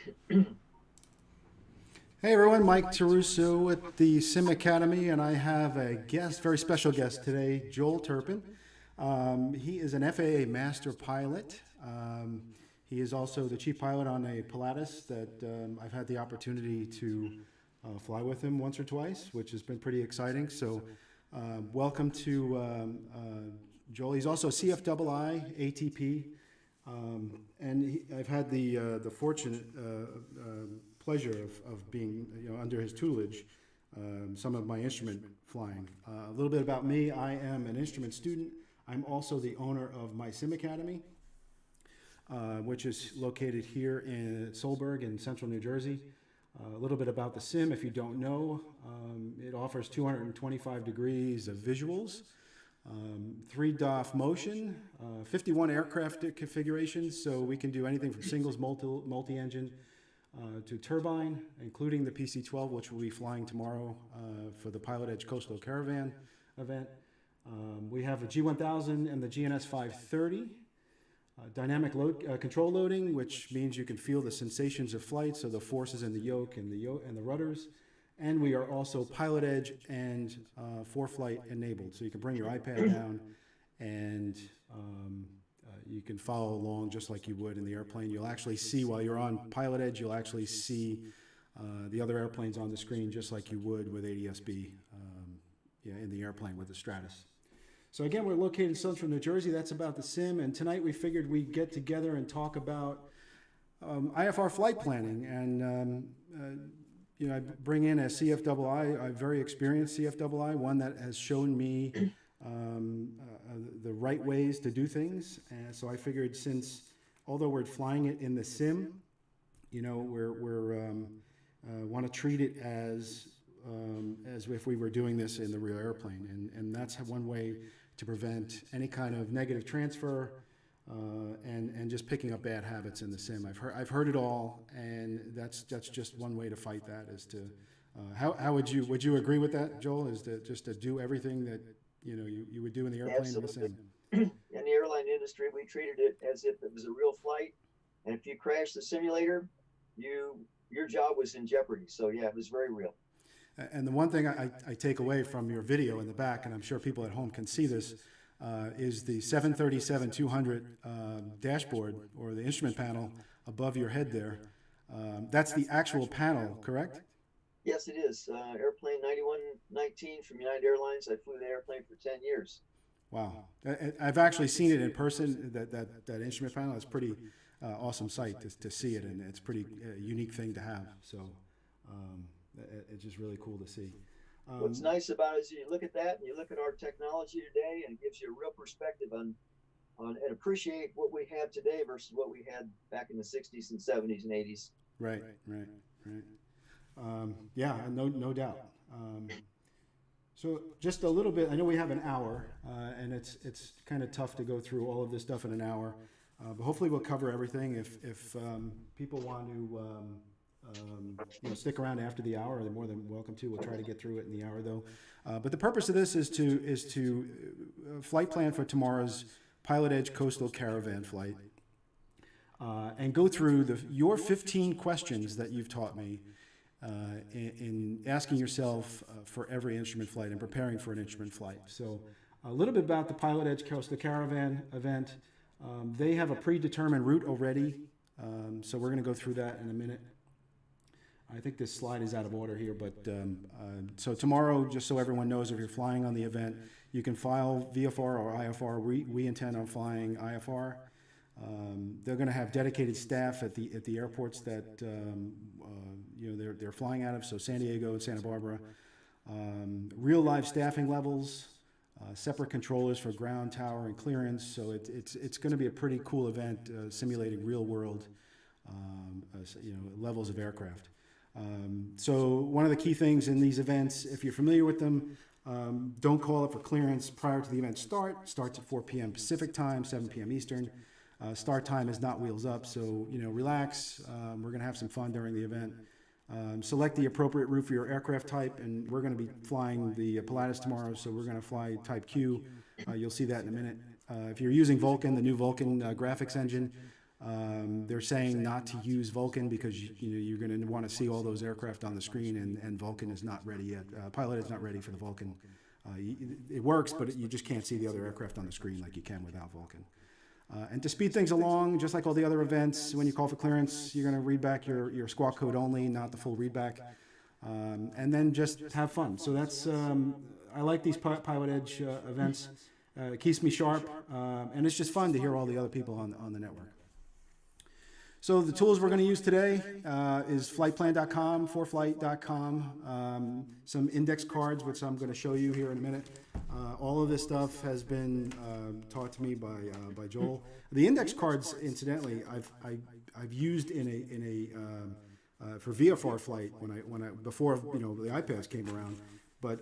Hey everyone, Mike Taruso with the Sim Academy, and I have a guest, very special guest today, Joel Turpin. He is an FAA master pilot. He is also the chief pilot on a Pilatus that I've had the opportunity to fly with him once or twice, which has been pretty exciting. So, welcome to Joel. He's also CFII, ATP, I've had the fortunate pleasure of being under his tutelage some of my instrument flying. A little bit about me: I am an instrument student. I'm also the owner of my Sim Academy, which is located here in Solberg in central New Jersey. A little bit about the Sim, if you don't know, it offers 225 degrees of visuals. 3 DOF motion, 51 aircraft configurations, so we can do anything from singles, multi-engine to turbine, including the PC-12, which we'll be flying tomorrow for the PilotEdge Coastal Caravan event. We have the G1000 and the GNS 530. Dynamic control loading, which means you can feel the sensations of flight, so the forces in the yoke and the rudders. And we are also PilotEdge and ForeFlight enabled. So you can bring your iPad down and you can follow along just like you would in the airplane. You'll actually see, while you're on PilotEdge, you'll actually see the other airplanes on the screen just like you would with ADS-B in the airplane with the Stratus. So again, we're located in central New Jersey. That's about the Sim. And tonight we figured we'd get together and talk about IFR flight planning. And I bring in a CFII, a very experienced CFII, one that has shown me the right ways to do things. And so I figured, although we're flying it in the Sim, we're want to treat it as if we were doing this in the real airplane, and that's one way to prevent any kind of negative transfer. And just picking up bad habits in the Sim. I've heard it all, and that's just one way to fight that. Is to how would you agree with that, Joel? Is to just to do everything that you would do in the airplane in the Absolutely. Sim. In the airline industry, we treated it as if it was a real flight, and if you crashed the simulator, your job was in jeopardy. So yeah, it was very real. And the one thing I take away from your video in the back, and I'm sure people at home can see this, is the 737-200 dashboard, or the instrument panel above your head there. That's the actual panel, correct? Yes, it is. Airplane 9119 from United Airlines. I flew the airplane for 10 years. Wow. I've actually seen it in person, that instrument panel. It's pretty awesome sight to see it, and it's pretty unique thing to have. So it's just really cool to see. What's nice about it is you look at that and you look at our technology today, and it gives you a real perspective on and appreciate what we have today versus what we had back in the 60s and 70s and 80s. Right, right, right. Yeah, no doubt. So just a little bit. I know we have an hour, and it's kind of tough to go through all of this stuff in an hour, but hopefully we'll cover everything. If people want to stick around after the hour, they're more than welcome to. We'll try to get through it in the hour, though. But the purpose of this is to flight plan for tomorrow's PilotEdge Coastal Caravan flight, and go through your 15 questions that you've taught me in asking yourself for every instrument flight and preparing for an instrument flight. So a little bit about the PilotEdge Coastal Caravan event. They have a predetermined route already, so we're going to go through that in a minute. I think this slide is out of order here, but so tomorrow, just so everyone knows, if you're flying on the event, you can file VFR or IFR. We intend on flying IFR. They're going to have dedicated staff at the airports that they're flying out of, so San Diego and Santa Barbara. Real live staffing levels, separate controllers for ground, tower, and clearance. So it's going to be a pretty cool event, simulating real world levels of aircraft. So one of the key things in these events, if you're familiar with them, don't call up for clearance prior to the event start. Starts at 4 p.m. Pacific time, 7 p.m. Eastern. Start time is not wheels up, so relax. We're going to have some fun during the event. Select the appropriate route for your aircraft type, and we're going to be flying the Pilatus tomorrow, so we're going to fly Type Q. You'll see that in a minute. If you're using Vulkan, the new Vulkan graphics engine, They're saying not to use Vulcan because you're going to want to see all those aircraft on the screen, and Vulcan is not ready yet. PilotEdge is not ready for the Vulcan. It works, but you just can't see the other aircraft on the screen like you can without Vulcan. And to speed things along, just like all the other events, when you call for clearance, you're going to read back your squawk code only, not the full readback, and then just have fun. So that's I like these PilotEdge events. It keeps me sharp, and it's just fun to hear all the other people on the network. So the tools we're going to use today is flightplan.com, forflight.com, some index cards, which I'm going to show you here in a minute. All of this stuff has been taught to me by Joel. The index cards, incidentally, I've used for VFR flight before the iPads came around. But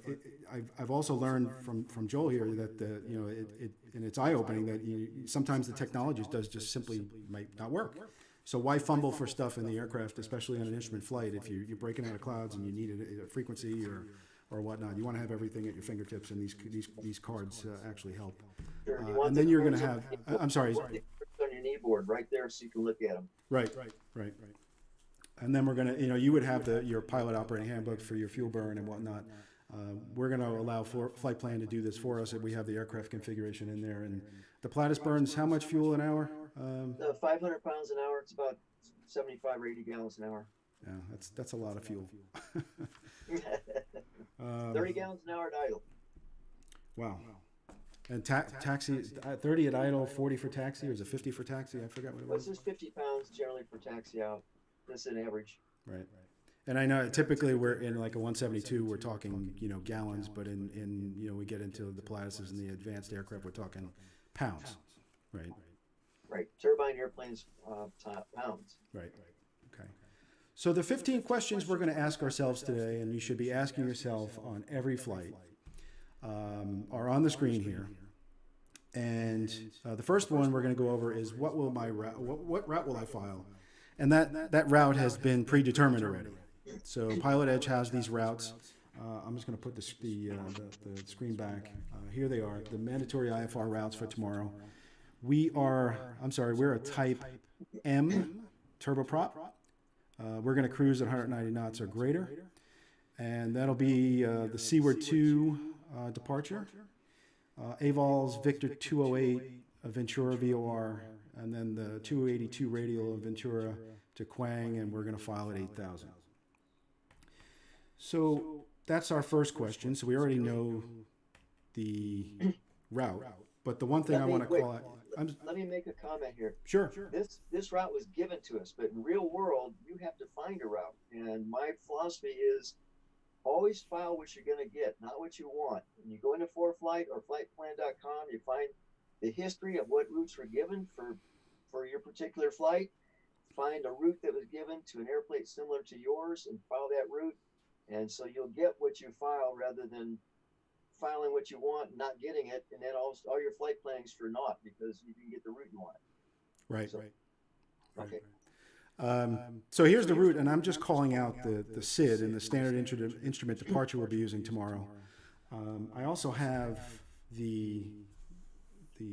I've also learned from Joel here that and it's eye-opening that sometimes the technology does just simply might not work. So why fumble for stuff in the aircraft, especially on an instrument flight, if you're breaking out of clouds and you need a frequency or whatnot? You want to have everything at your fingertips, and these cards actually help. Sure. And then you're going to have. I'm sorry. On your knee board right there, so you can look at them. Right. And then we're going to, you would have your pilot operating handbook for your fuel burn and whatnot. We're going to allow Flight Plan to do this for us, and we have the aircraft configuration in there. And the Pilatus burns how much fuel an hour? 500 pounds an hour. It's about 75 or 80 gallons an hour. Yeah, that's a lot of fuel. 30 gallons an hour at idle. Wow. And taxi, 30 at idle, 40 for taxi, or is it 50 for taxi? I forgot what it was. This is 50 pounds generally for taxi out. This is an average. Right. And I know typically we're in like a 172, we're talking, gallons, but in we get into the Pilatuses and the advanced aircraft, we're talking pounds, right? Right. Turbine airplanes, pounds. Right. Okay. So the 15 questions we're going to ask ourselves today, and you should be asking yourself on every flight, are on the screen here. And the first one we're going to go over is what will my route? What route will I file? And that route has been predetermined already. So PilotEdge has these routes. I'm just going to put the screen back. Here they are, the mandatory IFR routes for tomorrow. We're a Type M turboprop. We're going to cruise at 190 knots or greater. And that'll be the Seaward 2 departure, AVOL's Victor 208 Ventura VOR, and then the 282 radial of Ventura to Quang, and we're going to file at 8,000. So that's our first question. So we already know the route, but the one thing I want to call out. Let me make a comment here. Sure. This route was given to us, but in real world, you have to find a route. And my philosophy is always file what you're going to get, not what you want. When you go into ForeFlight or flightplan.com, you find the history of what routes were given for your particular flight. Find a route that was given to an airplane similar to yours and file that route. And so you'll get what you file rather than filing what you want, not getting it, and then all your flight planning's for naught because you didn't get the route you wanted. Right. So, right. Okay. So here's the route, and I'm just calling out the SID and the standard instrument departure we'll be using tomorrow. I also have the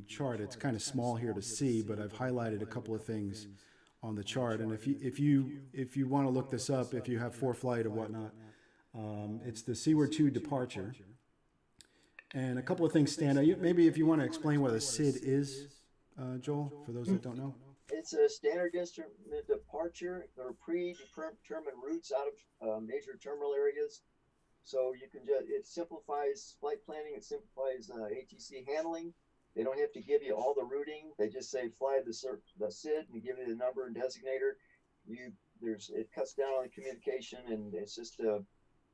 chart. It's kind of small here to see, but I've highlighted a couple of things on the chart. And if you want to look this up, if you have ForeFlight or whatnot, it's the Seaward 2 departure. And a couple of things stand out. Maybe if you want to explain what a SID is, Joel, for those that don't know. It's a standard instrument departure. There are predetermined routes out of major terminal areas. So it simplifies flight planning. It simplifies ATC handling. They don't have to give you all the routing. They just say fly the SID and give you the number and designator. It cuts down on the communication, and it's just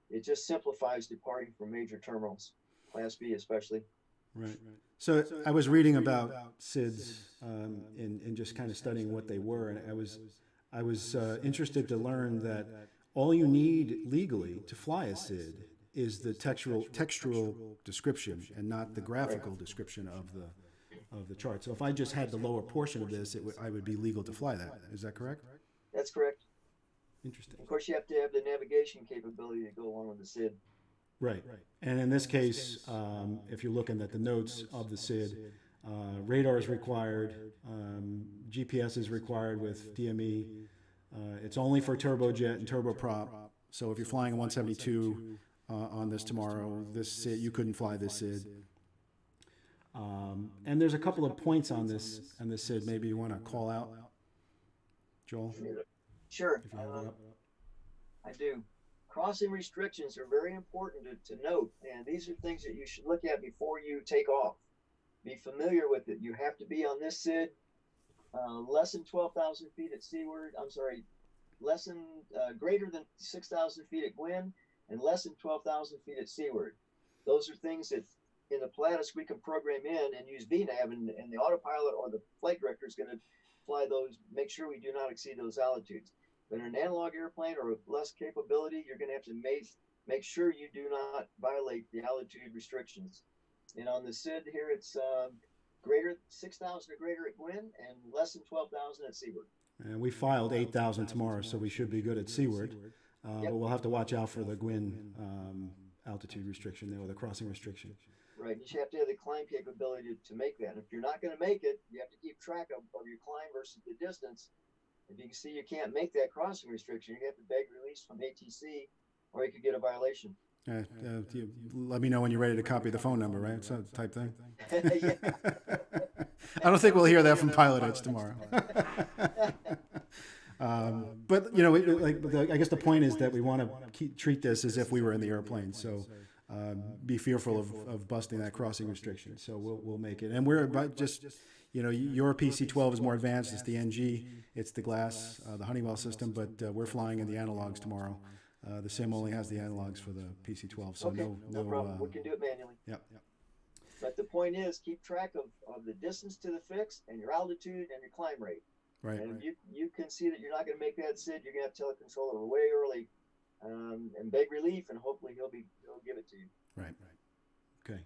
it just simplifies departing from major terminals, Class B especially. Right. So I was reading about SIDs and just kind of studying what they were, and I was interested to learn that all you need legally to fly a SID is the textual description and not the graphical description of the chart. So if I just had the lower portion of this, I would be legal to fly that. Is that correct? That's correct. Interesting. Of course, you have to have the navigation capability to go along with the SID. Right. And in this case, if you're looking at the notes of the SID, Radar is required. GPS is required with DME. It's only for turbojet and turboprop. So if you're flying a 172 on this tomorrow, this SID, you couldn't fly this SID. And there's a couple of points on this SID. Maybe you want to call out, Joel? Sure. If you have it up. I do. Crossing restrictions are very important to note, and these are things that you should look at before you take off. Be familiar with it. You have to be on this SID less than 12,000 feet at seaward. I'm sorry, greater than 6,000 feet at Gwin, and less than 12,000 feet at seaward. Those are things that in the Pilatus we can program in and use VNAV, and the autopilot or the flight director is going to fly those, make sure we do not exceed those altitudes. But in an analog airplane or with less capability, you're going to have to make sure you do not violate the altitude restrictions. And on the SID here, it's greater 6,000 or greater at Gwin and less than 12,000 at seaward. And we filed 8,000 tomorrow, so we should be good at seaward. But we'll have to watch out for the Gwin altitude restriction there, or the crossing restriction. Right, you have to have the climb capability to make that. If you're not going to make it, you have to keep track of your climb versus the distance. If you can see you can't make that crossing restriction, you have to beg release from ATC, or you could get a violation. Let me know when you're ready to copy the phone number, right? So type thing. Yeah. I don't think we'll hear that from PilotEdge tomorrow. But I guess the point is that we want to treat this as if we were in the airplane. So be fearful of busting that crossing restriction. So we'll make it. And we're about just, your PC-12 is more advanced. It's the NG. It's the glass, the Honeywell system. But we're flying in the analogs tomorrow. The sim only has the analogs for the PC-12. So okay, no problem. We can do it manually. Yep. But the point is, keep track of the distance to the fix and your altitude and your climb rate. Right. And if you can see that you're not going to make that SID, you're going to have to tell the controller way early and beg relief, and hopefully he'll give it to you. Right. Okay.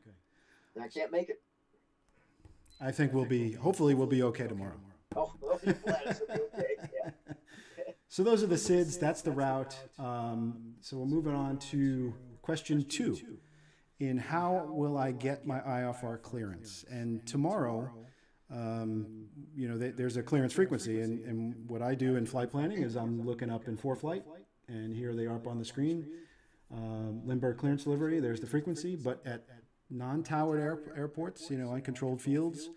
And I can't make it. I think hopefully we'll be okay tomorrow. Oh, well, Pilatus will be okay. Yeah. So those are the SIDs. That's the route. So we're moving on to question 2. In how will I get my IFR clearance? And tomorrow, there's a clearance frequency. And what I do in flight planning is I'm looking up in ForeFlight, and here they are up on the screen. Lindbergh clearance delivery, there's the frequency. But at non-towered airports, uncontrolled fields,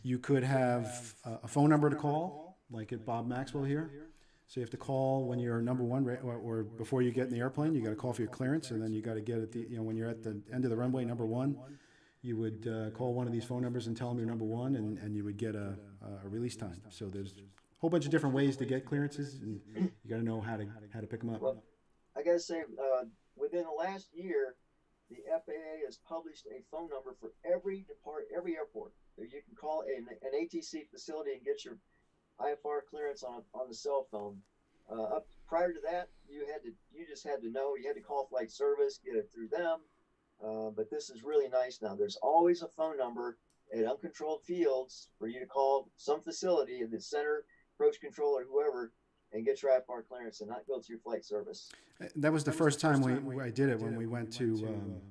you could have a phone number to call, like at Bob Maxwell here. So you have to call when you're number one, or before you get in the airplane. You got to call for your clearance, and then you got to get when you're at the end of the runway, number one, you would call one of these phone numbers and tell them you're number one, and you would get a release time. So there's a whole bunch of different ways to get clearances, and you got to know how to pick them up. Well, I got to say, within the last year, the FAA has published a phone number for every airport. You can call an ATC facility and get your IFR clearance on the cell phone. Prior to that, you just had to know. You had to call flight service, get it through them. But this is really nice now. There's always a phone number at uncontrolled fields for you to call some facility in the center, approach control, or whoever, and get your IFR clearance and not go through flight service. That was the first time I did it, when we went to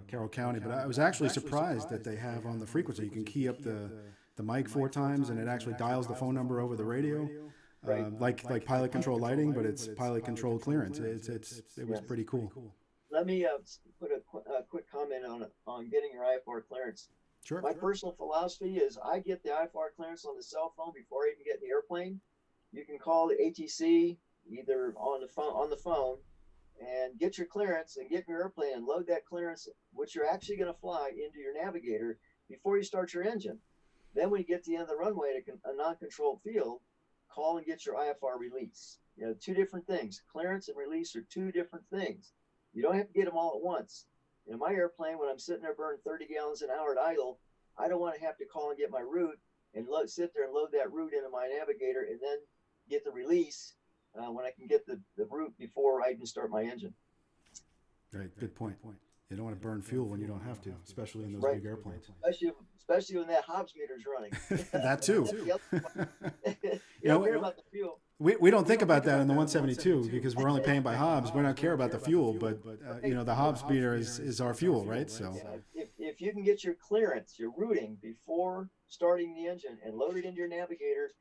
Carroll County. But I was actually surprised that they have on the frequency. You can key up the mic 4 times, and it actually dials the phone number over the radio, like pilot control lighting, but it's pilot control clearance. It was pretty cool. Let me put a quick comment on getting your IFR clearance. Sure. My personal philosophy is I get the IFR clearance on the cell phone before I even get in the airplane. You can call the ATC either on the phone and get your clearance and get in your airplane and load that clearance, which you're actually going to fly, into your navigator before you start your engine. Then when you get to the end of the runway to a non-controlled field, call and get your IFR release. 2 different things. Clearance and release are 2 different things. You don't have to get them all at once. In my airplane, when I'm sitting there burning 30 gallons an hour at idle, I don't want to have to call and get my route and sit there and load that route into my navigator and then get the release when I can get the route before I even start my engine. Right, good point. You don't want to burn fuel when you don't have to, especially in those big airplanes. Especially when that Hobbs meter's running. That too. You don't care about the fuel. We don't think about that in the 172 because we're only paying by Hobbs. We don't care about the fuel, but the Hobbs meter is our fuel, right? So if if you can get your clearance, your routing before starting the engine and load it into your navigator,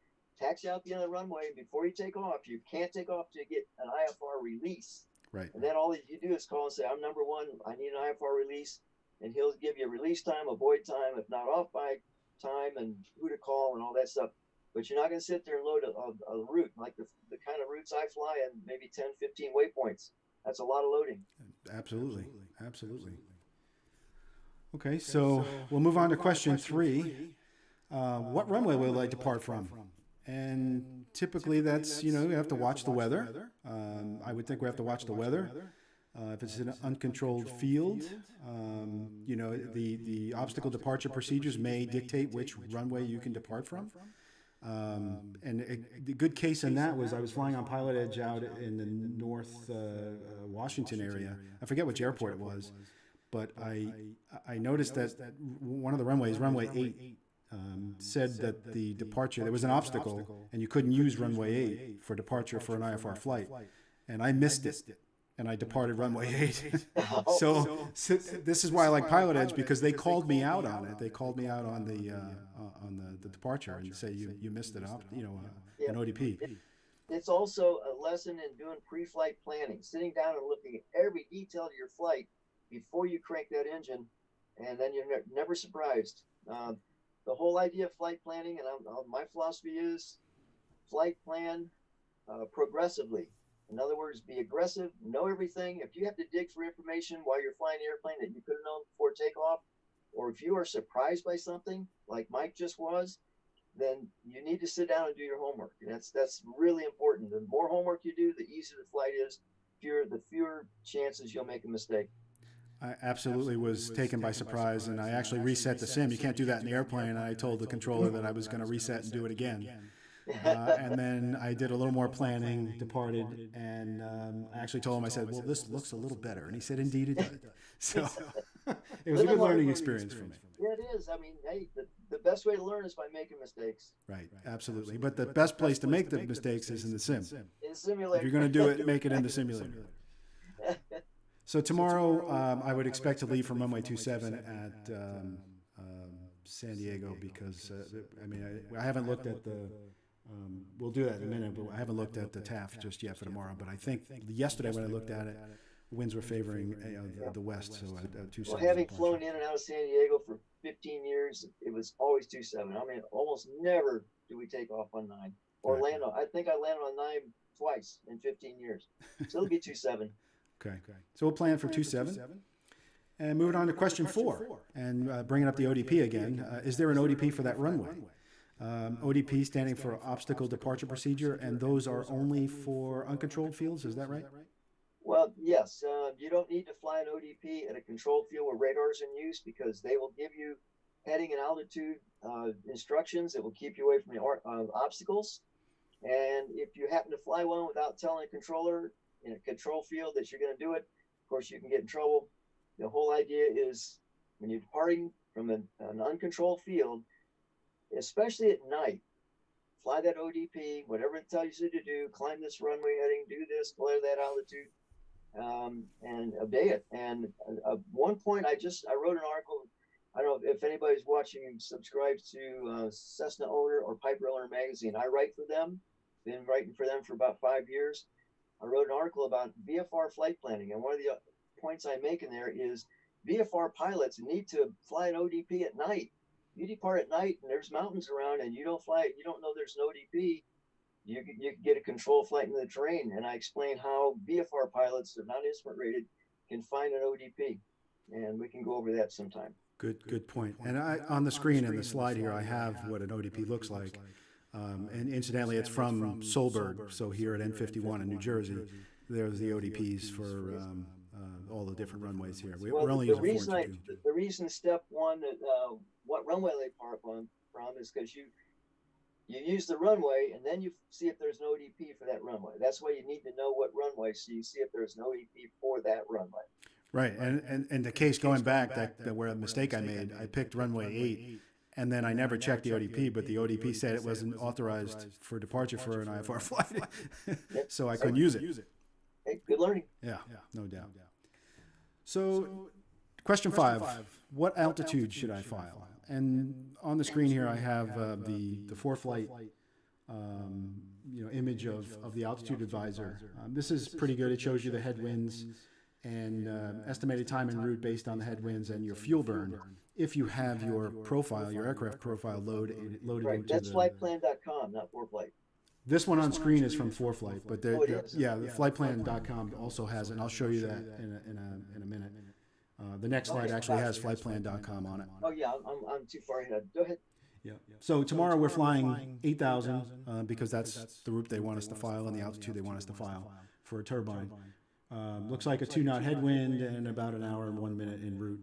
taxi out the end of the runway before you take off. You can't take off to get an IFR release. Right. And then all that you do is call and say, I'm number one, I need an IFR release. And he'll give you a release time, a void time, if not off by time, and who to call and all that stuff. But you're not going to sit there and load a route like the kind of routes I fly and maybe 10, 15 waypoints. That's a lot of loading. Absolutely. Absolutely. Okay, so we'll move on to question 3. What runway will I depart from? And typically that's, you have to watch the weather. I would think we have to watch the weather. If it's an uncontrolled field, the obstacle departure procedures may dictate which runway you can depart from. The good case in that was I was flying on PilotEdge out in the North Washington area. I forget which airport it was, but I noticed that one of the runways, runway 8, said that the departure, there was an obstacle, and you couldn't use runway 8 for departure for an IFR flight. And I missed it, and I departed runway 8. So this is why I like PilotEdge, because they called me out on it. They called me out on the departure and say you missed it up, an ODP. It's also a lesson in doing pre-flight planning, sitting down and looking at every detail of your flight before you crank that engine, and then you're never surprised. The whole idea of flight planning, and my philosophy is flight plan progressively. In other words, be aggressive, know everything. If you have to dig for information while you're flying the airplane that you could have known before takeoff, or if you are surprised by something like Mike just was, then you need to sit down and do your homework. And that's really important. The more homework you do, the easier the flight is, the fewer chances you'll make a mistake. I absolutely was taken by surprise, and I actually reset the sim. You can't do that in the airplane, and I told the controller that I was going to reset and do it again. And then I did a little more planning, departed, and I actually told him, I said, well, this looks a little better. And he said, indeed it did. So it was a good learning experience for me. Yeah, it is. I mean, hey, the best way to learn is by making mistakes. Right, absolutely. But the best place to make the mistakes is in the sim. In the simulator. If you're going to do it, make it in the simulator. So tomorrow, I would expect to leave from runway 27 at San Diego because, I haven't looked at the, we'll do that in a minute, but I haven't looked at the TAF just yet for tomorrow. But I think yesterday when I looked at it, winds were favoring the west, so 27. Well, having flown in and out of San Diego for 15 years, it was always 27. I mean, almost never do we take off on 9. Orlando, I think I landed on 9 twice in 15 years. So it'll be 27. Okay. So we'll plan for 27. And moving on to question 4, and bringing up the ODP again. Is there an ODP for that runway? ODP standing for Obstacle Departure Procedure, and those are only for uncontrolled fields, is that right? Well, yes. You don't need to fly an ODP at a controlled field where radar is in use, because they will give you heading and altitude instructions that will keep you away from the obstacles. And if you happen to fly one without telling a controller in a control field that you're going to do it, of course you can get in trouble. The whole idea is when you're departing from an uncontrolled field, especially at night, fly that ODP, whatever it tells you to do, climb this runway heading, do this, clear that altitude, and obey it. And at one point I wrote an article. I don't know if anybody's watching and subscribes to Cessna Owner or Piper Owner magazine. I write for them, been writing for them for about 5 years. I wrote an article about VFR flight planning, and one of the points I make in there is VFR pilots need to fly an ODP at night. You depart at night and there's mountains around and you don't know there's an ODP, you can get a control flight into the terrain. And I explain how VFR pilots that are not instrument rated can find an ODP, and we can go over that sometime. Good point. And on the screen in the slide here, I have what an ODP looks like. And incidentally, it's from Solberg. So here at N51 in New Jersey, there's the ODPs for all the different runways here. We're only using 402. The reason step 1 that what runway they park on from is because you use the runway and then you see if there's an ODP for that runway. That's why you need to know what runway, so you see if there's an ODP for that runway. Right, and the case going back that where a mistake I made, I picked runway 8. And then I never checked the ODP, but the ODP said it wasn't authorized for departure for an IFR flight. So I couldn't use it. Hey, good learning. Yeah, no doubt. So Question 5, what altitude should I file? And on the screen here, I have the ForeFlight image of the altitude advisor. This is pretty good. It shows you the headwinds and estimated time en route based on the headwinds and your fuel burn. If you have your profile, your aircraft profile loaded Right, into that's flightplan.com, not ForeFlight. This one on screen is from ForeFlight, but Oh, it is? yeah, the flightplan.com also has it, and I'll show you that in a minute. The next slide actually has flightplan.com on it. Oh yeah, I'm too far ahead. Go ahead. Yeah. So tomorrow we're flying 8,000 because that's the route they want us to file and the altitude they want us to file for a turbine. Looks like a 2-knot headwind and about an hour and 1 minute en route.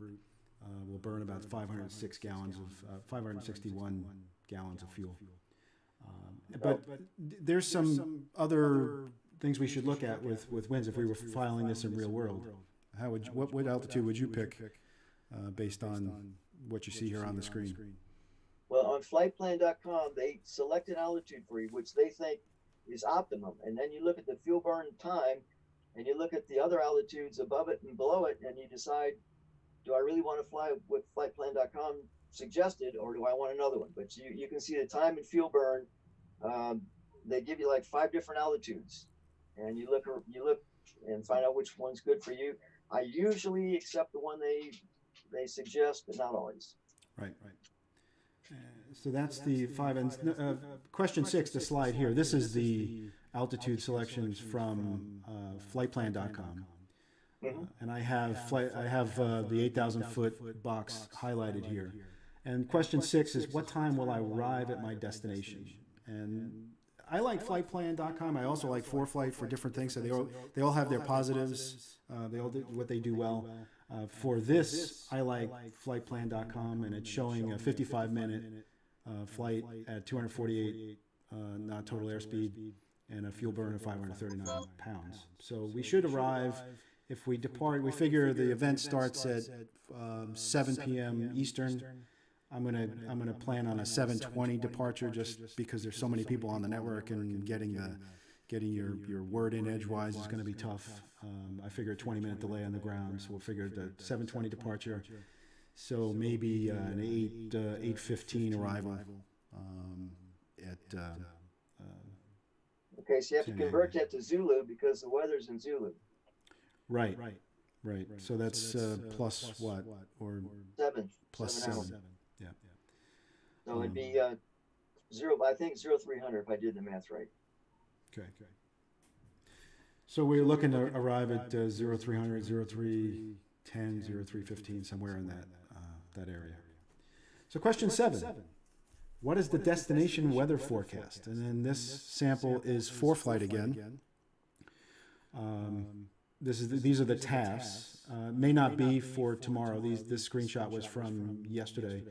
We'll burn about 561 gallons of fuel. But there's some other things we should look at with winds if we were filing this in real world. What altitude would you pick based on what you see here on the screen? Well, on flightplan.com, they select an altitude for you, which they think is optimum. And then you look at the fuel burn time, and you look at the other altitudes above it and below it, and you decide, do I really want to fly what flightplan.com suggested, or do I want another one? But you can see the time and fuel burn. They give you like 5 different altitudes, and you look and find out which one's good for you. I usually accept the one they suggest, but not always. Right. So that's the 5. And question 6, the slide here. This is the altitude selections from flightplan.com. And I have the 8,000 foot box highlighted here. And question 6 is, what time will I arrive at my destination? And I like flightplan.com. I also like ForeFlight for different things. So they all have their positives. They all do what they do well. For this, I like flightplan.com, and it's showing a 55-minute flight at 248 knot total airspeed and a fuel burn of 539 pounds. So we should arrive, if we depart, we figure the event starts at 7 p.m. Eastern. I'm gonna plan on a 7:20 departure, just because there's so many people on the network, and getting your word in edgewise is going to be tough. I figure a 20-minute delay on the ground, so we'll figure the 7:20 departure. So maybe an 8:15 arrival at. Okay, so you have to convert that to Zulu because the weather's in Zulu. Right. So that's plus what, or 7. plus 7. Yeah. So it'd be 0300 if I did the math right. Okay. So we're looking to arrive at 0300, 0310, 0315, somewhere in that area. So question 7. What is the destination weather forecast? And then this sample is ForeFlight again. These are the TAFs. May not be for tomorrow. This screenshot was from yesterday.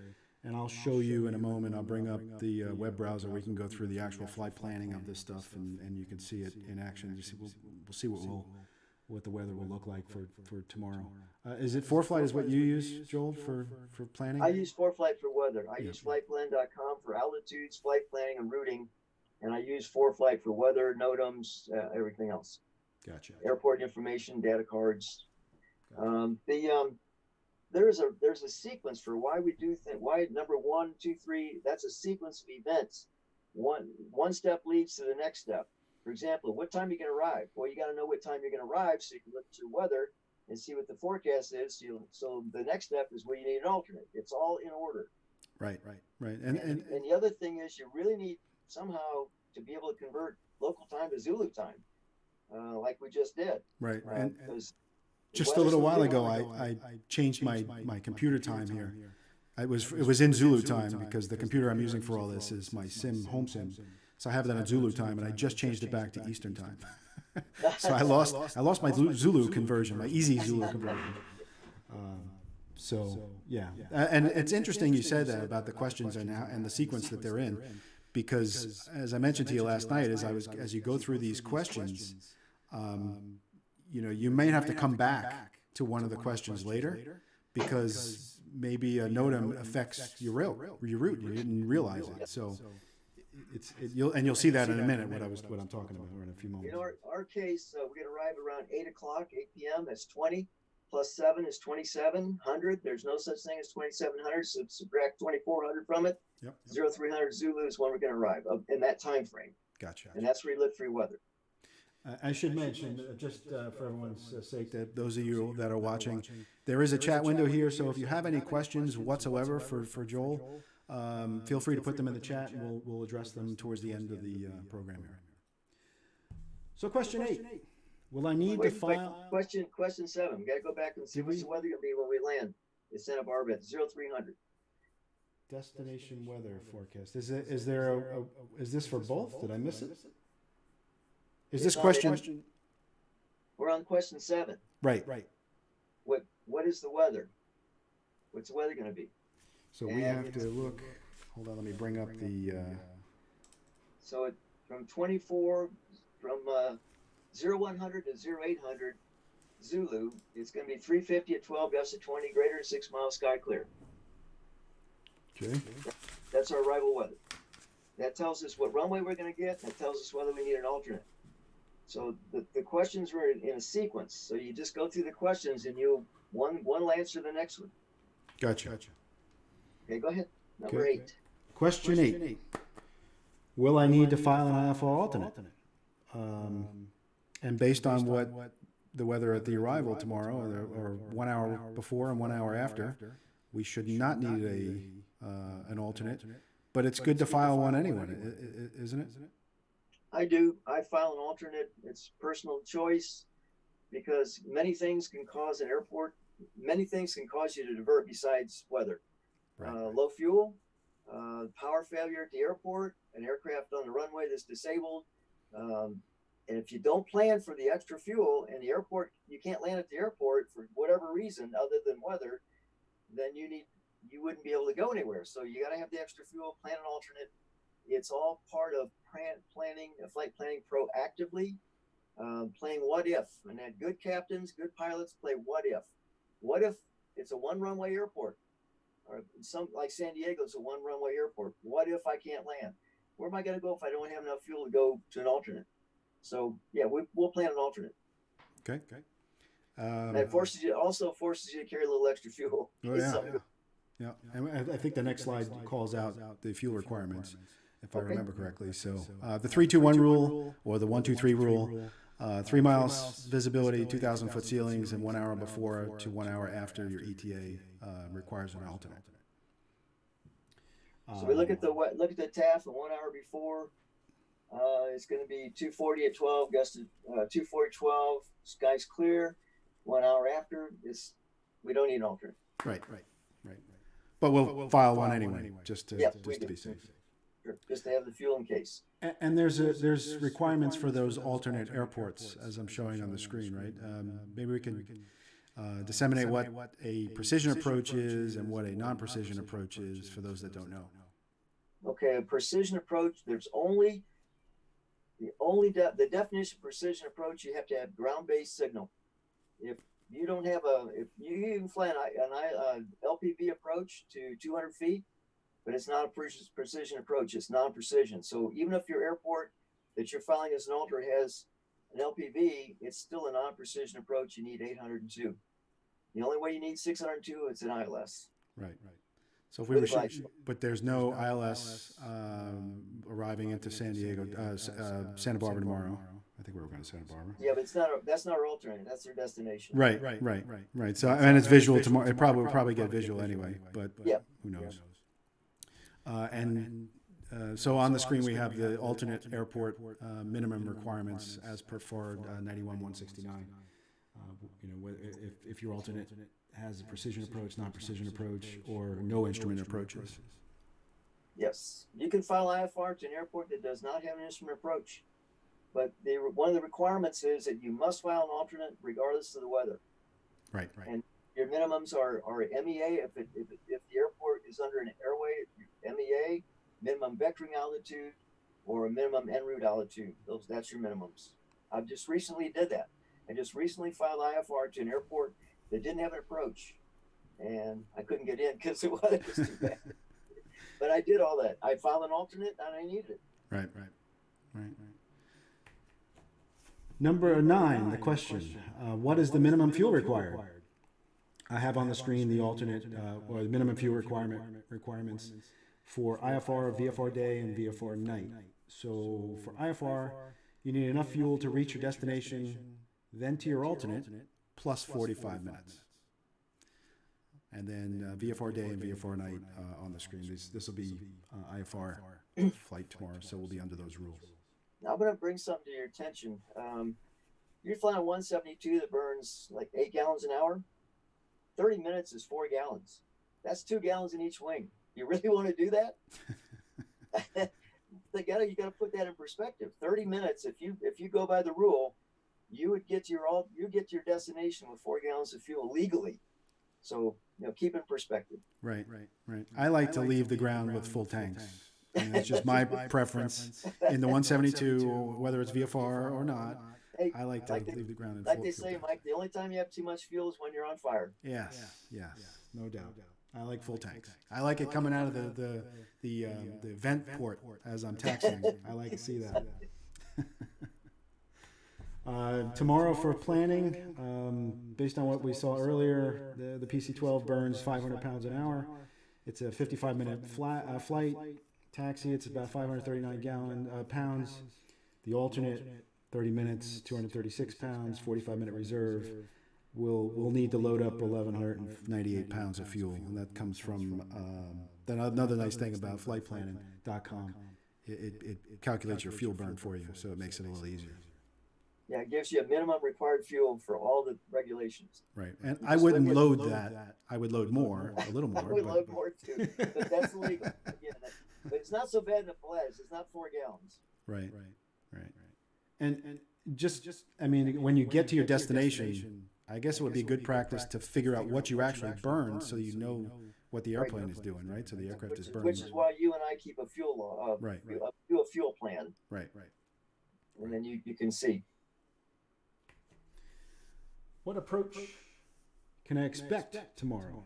And I'll show you in a moment. I'll bring up the web browser. We can go through the actual flight planning of this stuff, and you can see it in action. We'll see what the weather will look like for tomorrow. Is it ForeFlight is what you use, Joel, for planning? I use ForeFlight for weather. I use flightplan.com for altitudes, flight planning, and routing. And I use ForeFlight for weather, NOTAMs, everything else. Gotcha. Airport information, data cards. Gotcha. There's a sequence for why we do things. Why number 1, 2, 3. That's a sequence of events. One step leads to the next step. For example, what time are you going to arrive? Well, you got to know what time you're going to arrive so you can look at your weather and see what the forecast is. So the next step is where you need an alternate. It's all in order. Right. And the other thing is you really need somehow to be able to convert local time to Zulu time, like we just did. Right. And just a little while ago, I changed my computer time here. It was in Zulu time because the computer I'm using for all this is my home sim. So I have that in Zulu time, and I just changed it back to Eastern time. So I lost my Zulu conversion, my easy Zulu conversion. So yeah, and it's interesting you said that about the questions and the sequence that they're in, because as I mentioned to you last night, as you go through these questions, you may have to come back to one of the questions later, because maybe a NOTAM affects your route. You didn't realize it. So you'll see that in a minute. What I'm talking about in a few moments. In our case, we're going to arrive around 8 p.m. That's 20 plus 7 is 2,700. There's no such thing as 2,700. So subtract 2,400 from it. Yep. 0300 Zulu is when we're going to arrive in that time frame. Gotcha. And that's where you look for your weather. I should mention, just for everyone's sake, that those of you that are watching, there is a chat window here. So if you have any questions whatsoever for Joel, feel free to put them in the chat, and we'll address them towards the end of the program here. So question 8. Will I need to file? Question 7. We got to go back and see what's the weather going to be when we land in Santa Barbara at 0300. Destination weather forecast. Is this for both? Did I miss it? Is this question? We're on question 7. Right. What is the weather? What's the weather going to be? So we have to look. Hold on, let me bring up the. So from 24, from 0100 to 0800 Zulu, it's going to be 350 at 12 gusts at 20, greater than 6 miles, sky clear. Okay. That's our arrival weather. That tells us what runway we're going to get. That tells us whether we need an alternate. So the questions were in a sequence. So you just go through the questions and one will answer the next one. Gotcha. Okay, go ahead. Number 8. Question 8. Will I need to file an IFR alternate? And based on what the weather at the arrival tomorrow, or 1 hour before and 1 hour after, we should not need an alternate. But it's good to file one anyway, isn't it? I do. I file an alternate. It's personal choice because many things can cause an airport. Many things can cause you to divert besides weather. Low fuel, power failure at the airport, an aircraft on the runway that's disabled. And if you don't plan for the extra fuel and the airport, you can't land at the airport for whatever reason other than weather, then you wouldn't be able to go anywhere. So you got to have the extra fuel, plan an alternate. It's all part of planning, flight planning proactively, playing what if. And then good captains, good pilots play what if. What if it's a one runway airport? Or some like San Diego, it's a one runway airport. What if I can't land? Where am I going to go if I don't have enough fuel to go to an alternate? So yeah, we'll plan an alternate. Okay. And it also forces you to carry a little extra fuel. Oh, yeah. And I think the next slide calls out the fuel requirements, if I remember correctly. So the 3-2-1 rule, or the 1-2-3 rule, 3 miles visibility, 2,000 foot ceilings, and 1 hour before to 1 hour after your ETA requires an alternate. So we look at the TAF, and 1 hour before, it's going to be 240 at 12, gust at 240 12, skies clear. 1 hour after, we don't need an alternate. Right. But we'll file one anyway, just to be safe. Sure. Just to have the fuel in case. And there's requirements for those alternate airports, as I'm showing on the screen, right? Maybe we can disseminate what a precision approach is and what a non-precision approach is for those that don't know. Okay, a precision approach. There's the definition of precision approach. You have to have ground-based signal. If you can fly an LPV approach to 200 feet, but it's not a precision approach. It's non-precision. So even if your airport that you're flying as an alternate has an LPV, it's still a non-precision approach. You need 802. The only way you need 602 is an ILS. Right. So if but there's no ILS arriving into San Diego, Santa Barbara tomorrow. I think we were going to Santa Barbara. Yeah, but that's not our alternate. That's their destination. Right. So and it's visual tomorrow. It will probably get visual anyway, but who knows? So on the screen we have the alternate airport minimum requirements as per FAR 91-169. If your alternate has a precision approach, non-precision approach, or no instrument approaches. Yes, you can file IFR to an airport that does not have an instrument approach, but one of the requirements is that you must file an alternate regardless of the weather. Right. And your minimums are MEA if the airport is under an airway, MEA, minimum vectoring altitude, or a minimum en route altitude. That's your minimums. I just recently did that. I just recently filed IFR to an airport that didn't have an approach, and I couldn't get in because the weather was too bad. But I did all that. I filed an alternate, and I needed it. Right. Number 9, the question: what is the minimum fuel required? I have on the screen the alternate or the minimum fuel requirements for IFR, VFR day, and VFR night. So for IFR, you need enough fuel to reach your destination, then to your alternate, plus 45 minutes. And then VFR day and VFR night on the screen. This will be IFR flight tomorrow, so we'll be under those rules. Now I'm going to bring something to your attention. You're flying a 172 that burns like 8 gallons an hour. 30 minutes is 4 gallons. That's 2 gallons in each wing. You really want to do that? You got to put that in perspective. 30 minutes. If you go by the rule, you would get to your destination with 4 gallons of fuel legally. So keep in perspective. Right. I like to leave the ground with full tanks. And it's just my preference in the 172, whether it's VFR or not. Hey, I like to leave the ground in like full. they say, Mike, the only time you have too much fuel is when you're on fire. Yes, no doubt. I like full tanks. I like it coming out of the vent port as I'm taxiing. I like to see that. Tomorrow for planning, based on what we saw earlier, the PC-12 burns 500 pounds an hour. It's a 55-minute flight. Taxi, it's about 539 pounds. The alternate, 30 minutes, 236 pounds, 45-minute reserve. We'll need to load up 1,198 pounds of fuel, and that comes from another nice thing about flightplanning.com. It calculates your fuel burn for you, so it makes it a little easier. Yeah, it gives you a minimum required fuel for all the regulations. Right, and I wouldn't load that. I would load more, a little more. I would load more too, but that's illegal. Again, but it's not so bad in the Pledge. It's not 4 gallons. Right. And just, I mean, when you get to your destination, I guess it would be good practice to figure out what you actually burn, so you know what the airplane is doing, right? So the aircraft is burning. Which is why you and I keep a fuel law, do a fuel plan. Right. And then you can see. What approach can I expect tomorrow?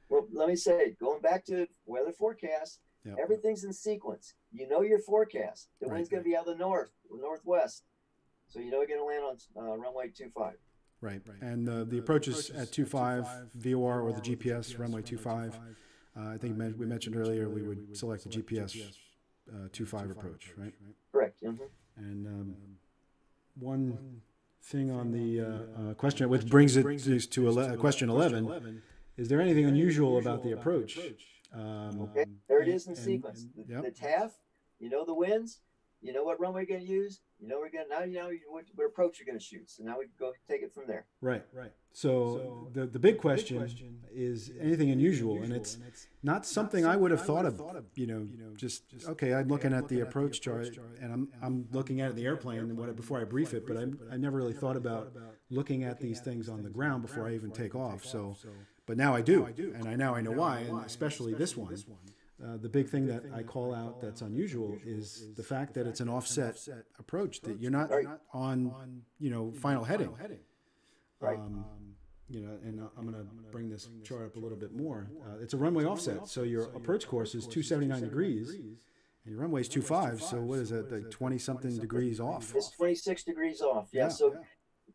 Well, let me say, going back to weather forecast, everything's in sequence. You know your forecast. The wind's going to be out of the north or northwest. So you know you're going to land on runway 25. Right. And the approach is at 25 VOR or the GPS runway 25. I think we mentioned earlier we would select the GPS 25 approach, right? Correct. Mm-hmm. And one thing on the question, which brings it to question 11, is there anything unusual about the approach? Okay, there it is in sequence. The TAF, you know the winds, you know what runway you're going to use, you know what approach you're going to shoot. So now we can go take it from there. Right. So the big question is anything unusual, and it's not something I would have thought of. Just okay. I'm looking at the approach chart, and I'm looking at it in the airplane before I brief it. But I never really thought about looking at these things on the ground before I even take off. So, but now I do, and now I know why, and especially this one. The big thing that I call out that's unusual is the fact that it's an offset approach, that you're not on, final heading. Right. And I'm going to bring this chart up a little bit more. It's a runway offset, so your approach course is 279 degrees, and your runway is 25. So what is it, like 20-something degrees off? It's 26 degrees off. Yeah. So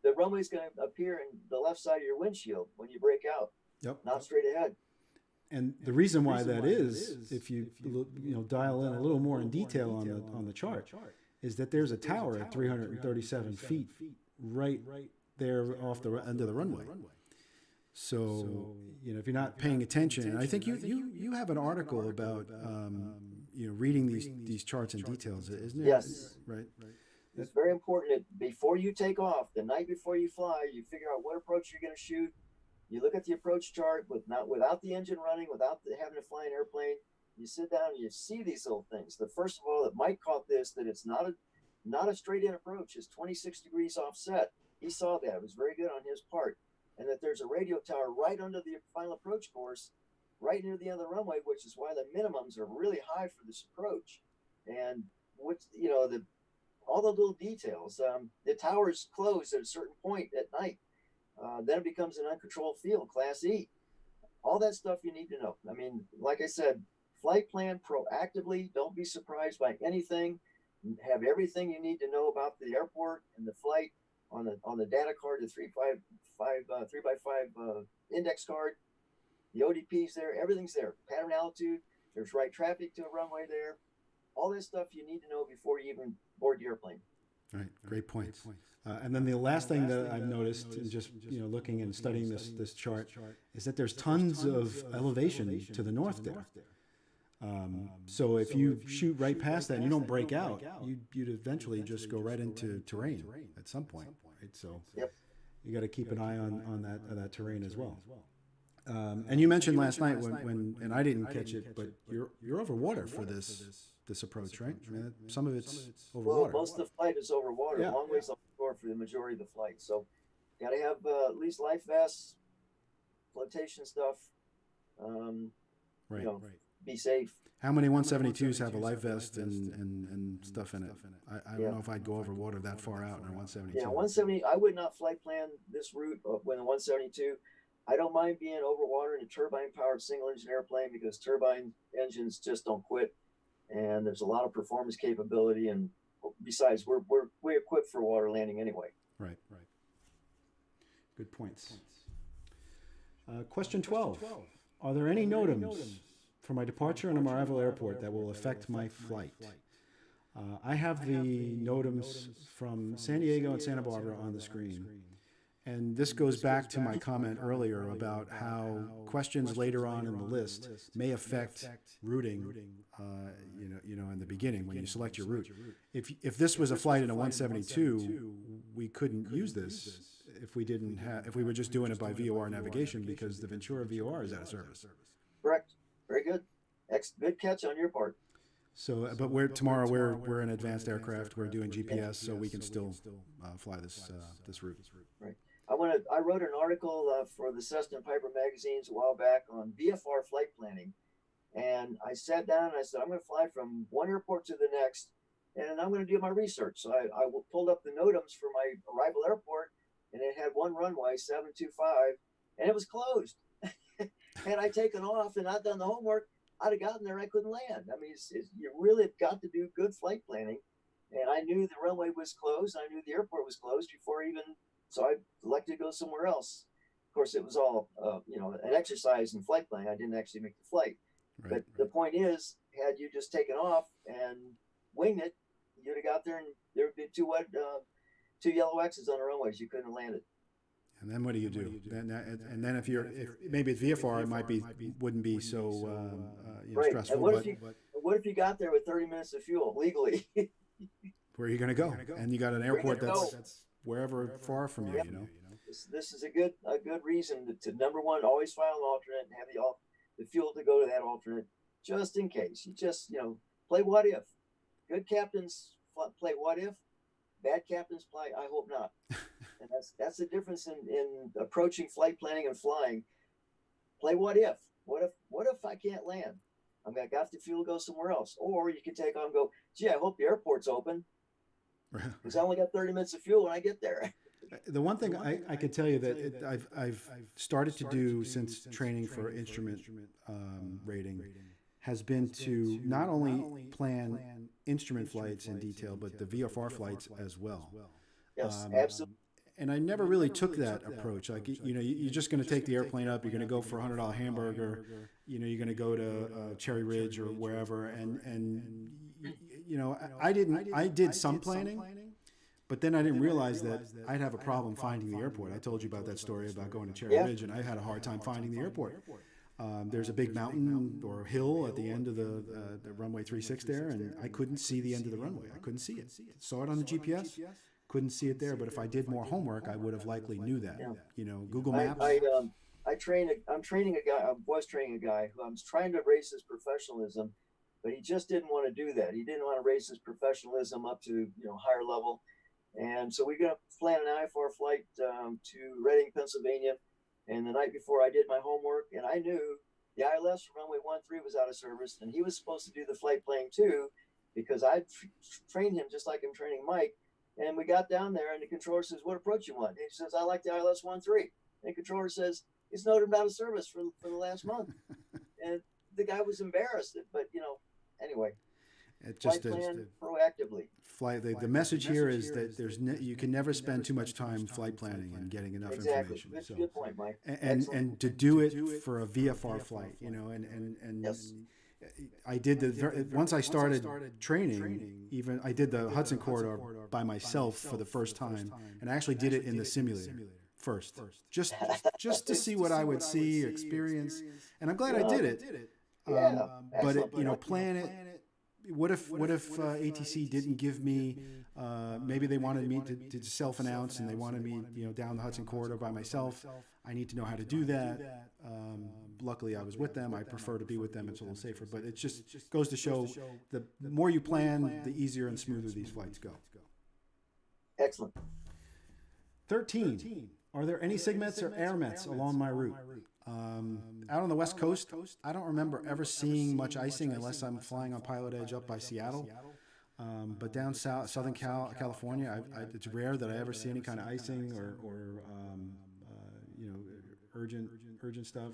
the runway is going to appear in the left side of your windshield when you break out. Yep. Not straight ahead. And the reason why that is, if you dial in a little more in detail on the chart, is that there's a tower at 337 feet right there off the end of the runway. So if you're not paying attention, and I think you have an article about reading these charts in details, isn't it? Yes. Right. It's very important that before you take off, the night before you fly, you figure out what approach you're going to shoot. You look at the approach chart without the engine running, without having to fly an airplane. You sit down and you see these little things. The first of all, that Mike caught this, that it's not a straight in approach. It's 26 degrees offset. He saw that. It was very good on his part. And that there's a radio tower right under the final approach course, right near the end of the runway, which is why the minimums are really high for this approach. And all the little details. The tower's closed at a certain point at night. Then it becomes an uncontrolled field, Class E. All that stuff you need to know. I mean, like I said, flight plan proactively. Don't be surprised by anything. Have everything you need to know about the airport and the flight on the data card, the 3x5 index card. The ODP's there, everything's there. Pattern altitude, there's right traffic to a runway there. All this stuff you need to know before you even board the airplane. Right, great points. And then the last thing that I've noticed, in just looking and studying this chart, is that there's tons of elevation to the north there. So if you shoot right past that and you don't break out, you'd eventually just go right into terrain at some point, right? So you got to keep an eye on that terrain as well. And you mentioned last night when and I didn't catch it, but you're over water for this approach, right? I mean, some of it's over water. Most of the flight is over water, long ways offshore for the majority of the flight. So you got to have at least life vests, flotation stuff. Right. Be safe. How many 172s have a life vest and stuff in it? I don't know if I'd go over water that far out in a 172. Yeah, 170. I would not flight plan this route when a 172. I don't mind being over water in a turbine-powered single-engine airplane because turbine engines just don't quit, and there's a lot of performance capability. And besides, we're equipped for water landing anyway. Right. Good points. Question 12: Are there any NOTAMs for my departure and arrival airport that will affect my flight? I have the NOTAMs from San Diego and Santa Barbara on the screen. And this goes back to my comment earlier about how questions later on in the list may affect routing, in the beginning when you select your route. If this was a flight in a 172, we couldn't use this if we were just doing it by VOR navigation because the Ventura VOR is out of service. Correct. Very good. Good catch on your part. So, but tomorrow we're an advanced aircraft. We're doing GPS, so we can still fly this route. Right. I wrote an article for the Cessna and Piper magazines a while back on VFR flight planning, and I sat down and I said I'm going to fly from one airport to the next, and I'm going to do my research. So I pulled up the NOTAMs for my arrival airport, and it had one runway 725, and it was closed. Had I taken off and not done the homework, I'd have gotten there. I couldn't land. I mean, you really have got to do good flight planning, and I knew the runway was closed. I knew the airport was closed before so I elected to go somewhere else. Of course, it was all, an exercise in flight planning. I didn't actually make the flight. But the point is, had you just taken off and winged it, you'd have got there and there would be two yellow X's on the runways. You couldn't have landed. And then what do you do? And then if maybe it's VFR, it wouldn't be so stressful. And what if you got there with 30 minutes of fuel legally? Where are you going to go? And you got an airport that's wherever far from you. This is a good reason to number one, always file an alternate and have the fuel to go to that alternate just in case. You just play what if. Good captains play what if. Bad captains play I hope not. And that's the difference in approaching flight planning and flying. Play what if. What if I can't land? I got the fuel to go somewhere else. Or you can take on and go, gee, I hope the airport's open. Because I only got 30 minutes of fuel when I get there. The one thing I could tell you that I've started to do since training for instrument rating has been to not only plan instrument flights in detail, but the VFR flights as well. Yes, absolutely. And I never really took that approach. Like, you're just going to take the airplane up. You're going to go for $100 hamburger. You're going to go to Cherry Ridge or wherever. I did some planning, but then I didn't realize that I'd have a problem finding the airport. I told you about that story about going to Cherry Ridge, and I had a hard time finding the airport. There's a big mountain or hill at the end of the runway 36 there, and I couldn't see the end of the runway. I couldn't see it. Saw it on the GPS, couldn't see it there. But if I did more homework, I would have likely knew that. Google Maps. I was training a guy who I was trying to raise his professionalism, but he just didn't want to do that. He didn't want to raise his professionalism up to higher level, and so we're going to plan an IFR flight to Reading, Pennsylvania. And the night before, I did my homework, and I knew the ILS from runway 13 was out of service, and he was supposed to do the flight planning too, because I trained him just like I'm training Mike. And we got down there, and the controller says, "What approach you want?" And he says, "I like the ILS 13." And the controller says, "It's noted out of service for the last month." And the guy was embarrassed, but anyway. It Flight plan proactively. The message here is that you can never spend too much time flight planning and getting enough Exactly. information. Good point, Mike. And to do it for a VFR flight, and Yes. I did once I started training, even I did the Hudson Corridor by myself for the first time, and I actually did it in the simulator first, just to see what I would see, experience, and I'm glad I did it. Yeah. But Excellent. plan it. What if ATC didn't give me? Maybe they wanted me to self-announce, and they wanted me down the Hudson Corridor by myself. I need to know how to do that. Luckily, I was with them. I prefer to be with them. It's a little safer. But it just goes to show the more you plan, the easier and smoother these flights go. Excellent. 13. Are there any SIGMETs or AirMETs along my route? Out on the West Coast, I don't remember ever seeing much icing unless I'm flying on PilotEdge up by Seattle. But down Southern California, it's rare that I ever see any kind of icing or urgent stuff.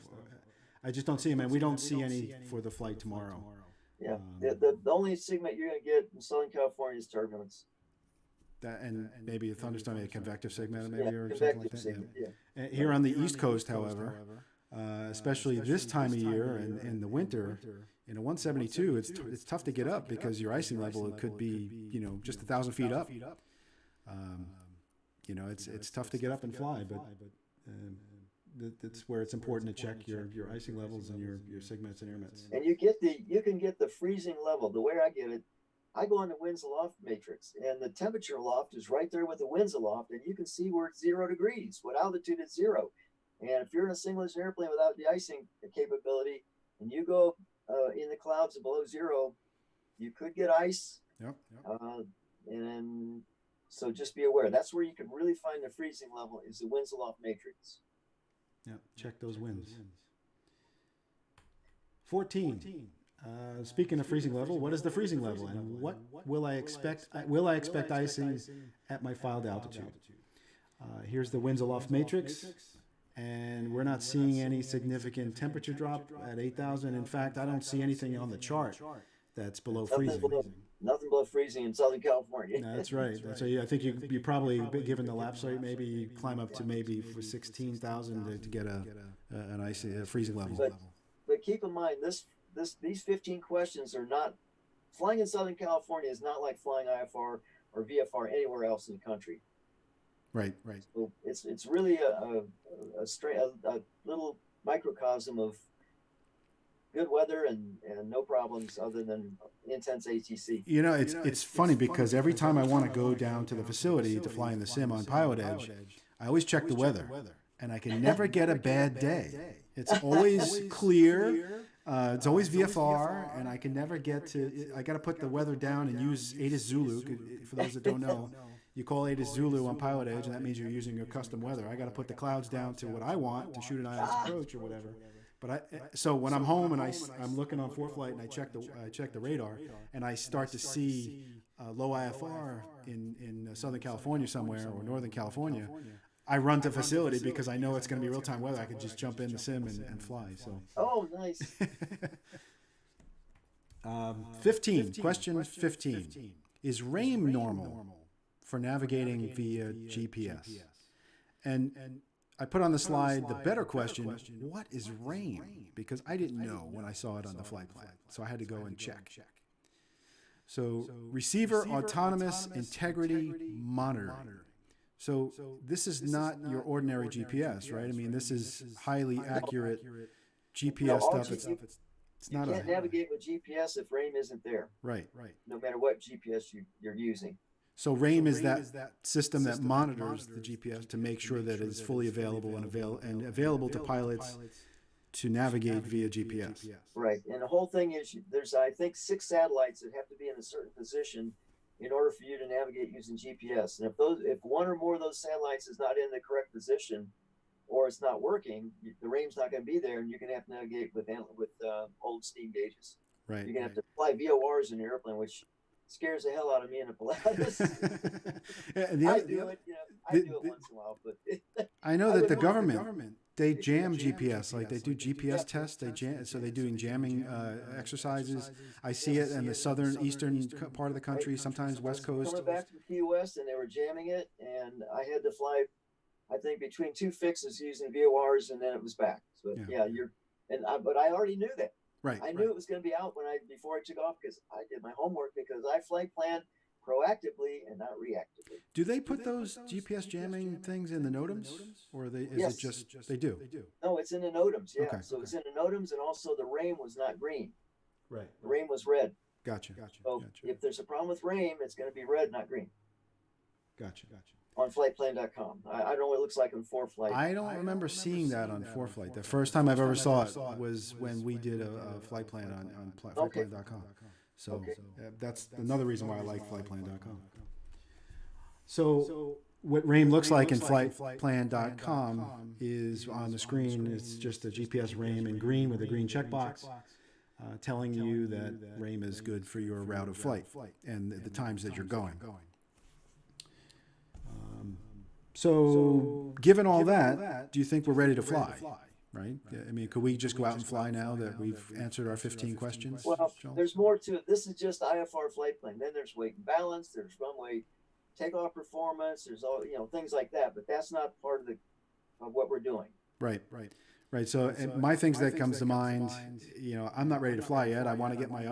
I just don't see them, and we don't see any for the flight tomorrow. Yeah, the only SIGMET you're going to get in Southern California is turbulence. That, and maybe a thunderstorm, a convective SIGMET, maybe, Yeah, or something like that. SIGMET, yeah. Here on the East Coast, however, especially this time of year and in the winter, in a 172, it's tough to get up because your icing level could be just 1,000 feet up. It's tough to get up and fly, but that's where it's important to check your icing levels and your SIGMETs and AirMETs. And you can get the freezing level. The way I get it, I go on the winds aloft matrix, and the temperature aloft is right there with the winds aloft, and you can see where it's 0 degrees, what altitude it's 0. And if you're in a single engine airplane without the icing capability, and you go in the clouds below 0, you could get ice. Yep. And so just be aware. That's where you can really find the freezing level, is the winds aloft matrix. Yeah, check those winds. 14. Speaking of freezing level, what is the freezing level, and what will I expect? Will I expect icing at my filed altitude? Here's the winds aloft matrix, and we're not seeing any significant temperature drop at 8,000. In fact, I don't see anything on the chart that's below freezing. Nothing below freezing in Southern California. That's right. So I think you probably, given the lapse rate, maybe you climb up to maybe for 16,000 to get a freezing level. But keep in mind, these 15 questions are not, flying in Southern California is not like flying IFR or VFR anywhere else in the country. Right. So it's really a little microcosm of good weather and no problems other than intense ATC. It's funny because every time I want to go down to the facility to fly in the sim on PilotEdge, I always check the weather, and I can never get a bad day. It's always clear. It's always VFR, and I can never get to. I got to put the weather down and use ATIS Zulu. For those that don't know, you call ATIS Zulu on PilotEdge, and that means you're using your custom weather. I got to put the clouds down to what I want to shoot an ILS approach or whatever. But so when I'm home and I'm looking on ForeFlight and I check the radar, and I start to see low IFR in Southern California somewhere or Northern California, I run to facility because I know it's going to be real-time weather. I can just jump in the sim and fly. So. Oh, nice. 15. Question 15. Is RAIM normal for navigating via GPS? And I put on the slide the better question, what is RAIM? Because I didn't know when I saw it on the flight plan. So I had to go and check. So Receiver Autonomous Integrity Monitoring. So this is not your ordinary GPS, right? I mean, this is highly accurate GPS stuff. It's not. You can't navigate with GPS if RAIM isn't there. Right. No matter what GPS you're using. So RAIM is that system that monitors the GPS to make sure that it is fully available and available to pilots to navigate via GPS. Right, and the whole thing is there's, I think, 6 satellites that have to be in a certain position in order for you to navigate using GPS. And if one or more of those satellites is not in the correct position, or it's not working, the RAIM's not going to be there, and you're going to have to navigate with old steam gauges. Right. You're going to have to fly VORs in your airplane, which scares the hell out of me in a Pilatus. I do it once in a while, but I know that the government they jam GPS, like they do GPS Yep. tests. They jam, so they're doing jamming exercises. I see it in the southern, eastern part of the Right. country, sometimes I was West Coast. coming back from Key West, and they were jamming it, and I had to fly, I think, between two fixes using VORs, and then it was back. So Yeah. but I already knew that. Right. I knew it was going to be out before I took off, because I did my homework, because I flight plan proactively and not reactively. Do they put those GPS jamming things in the NOTAMs, or is Yes. it just they do? No, it's in the NOTAMs. Yeah. Okay, So it's in the NOTAMs, and also the rain was not green. Right. The rain was red. Gotcha. So if there's a problem with rain, it's going to be red, not green. Gotcha. On flightplan.com. I don't know what it looks like on ForeFlight. I don't remember seeing that on ForeFlight. The first time I've ever saw it was when we did a flight plan on flightplan.com. So that's another reason why I like flightplan.com. So what RAIM looks like in flightplan.com is on the screen. It's just a GPS RAIM in green with a green checkbox telling you that RAIM is good for your route of flight and the times that you're going. So given all that, do you think we're ready to fly? Right? I mean, could we just go out and fly now that we've answered our 15 questions? Well, Joel? there's more to it. This is just IFR flight plan. Then there's weight and balance. There's runway takeoff performance. There's all, things like that. But that's not part of what we're doing. Right. So my things that comes to mind, I'm not ready to fly yet. I want to get my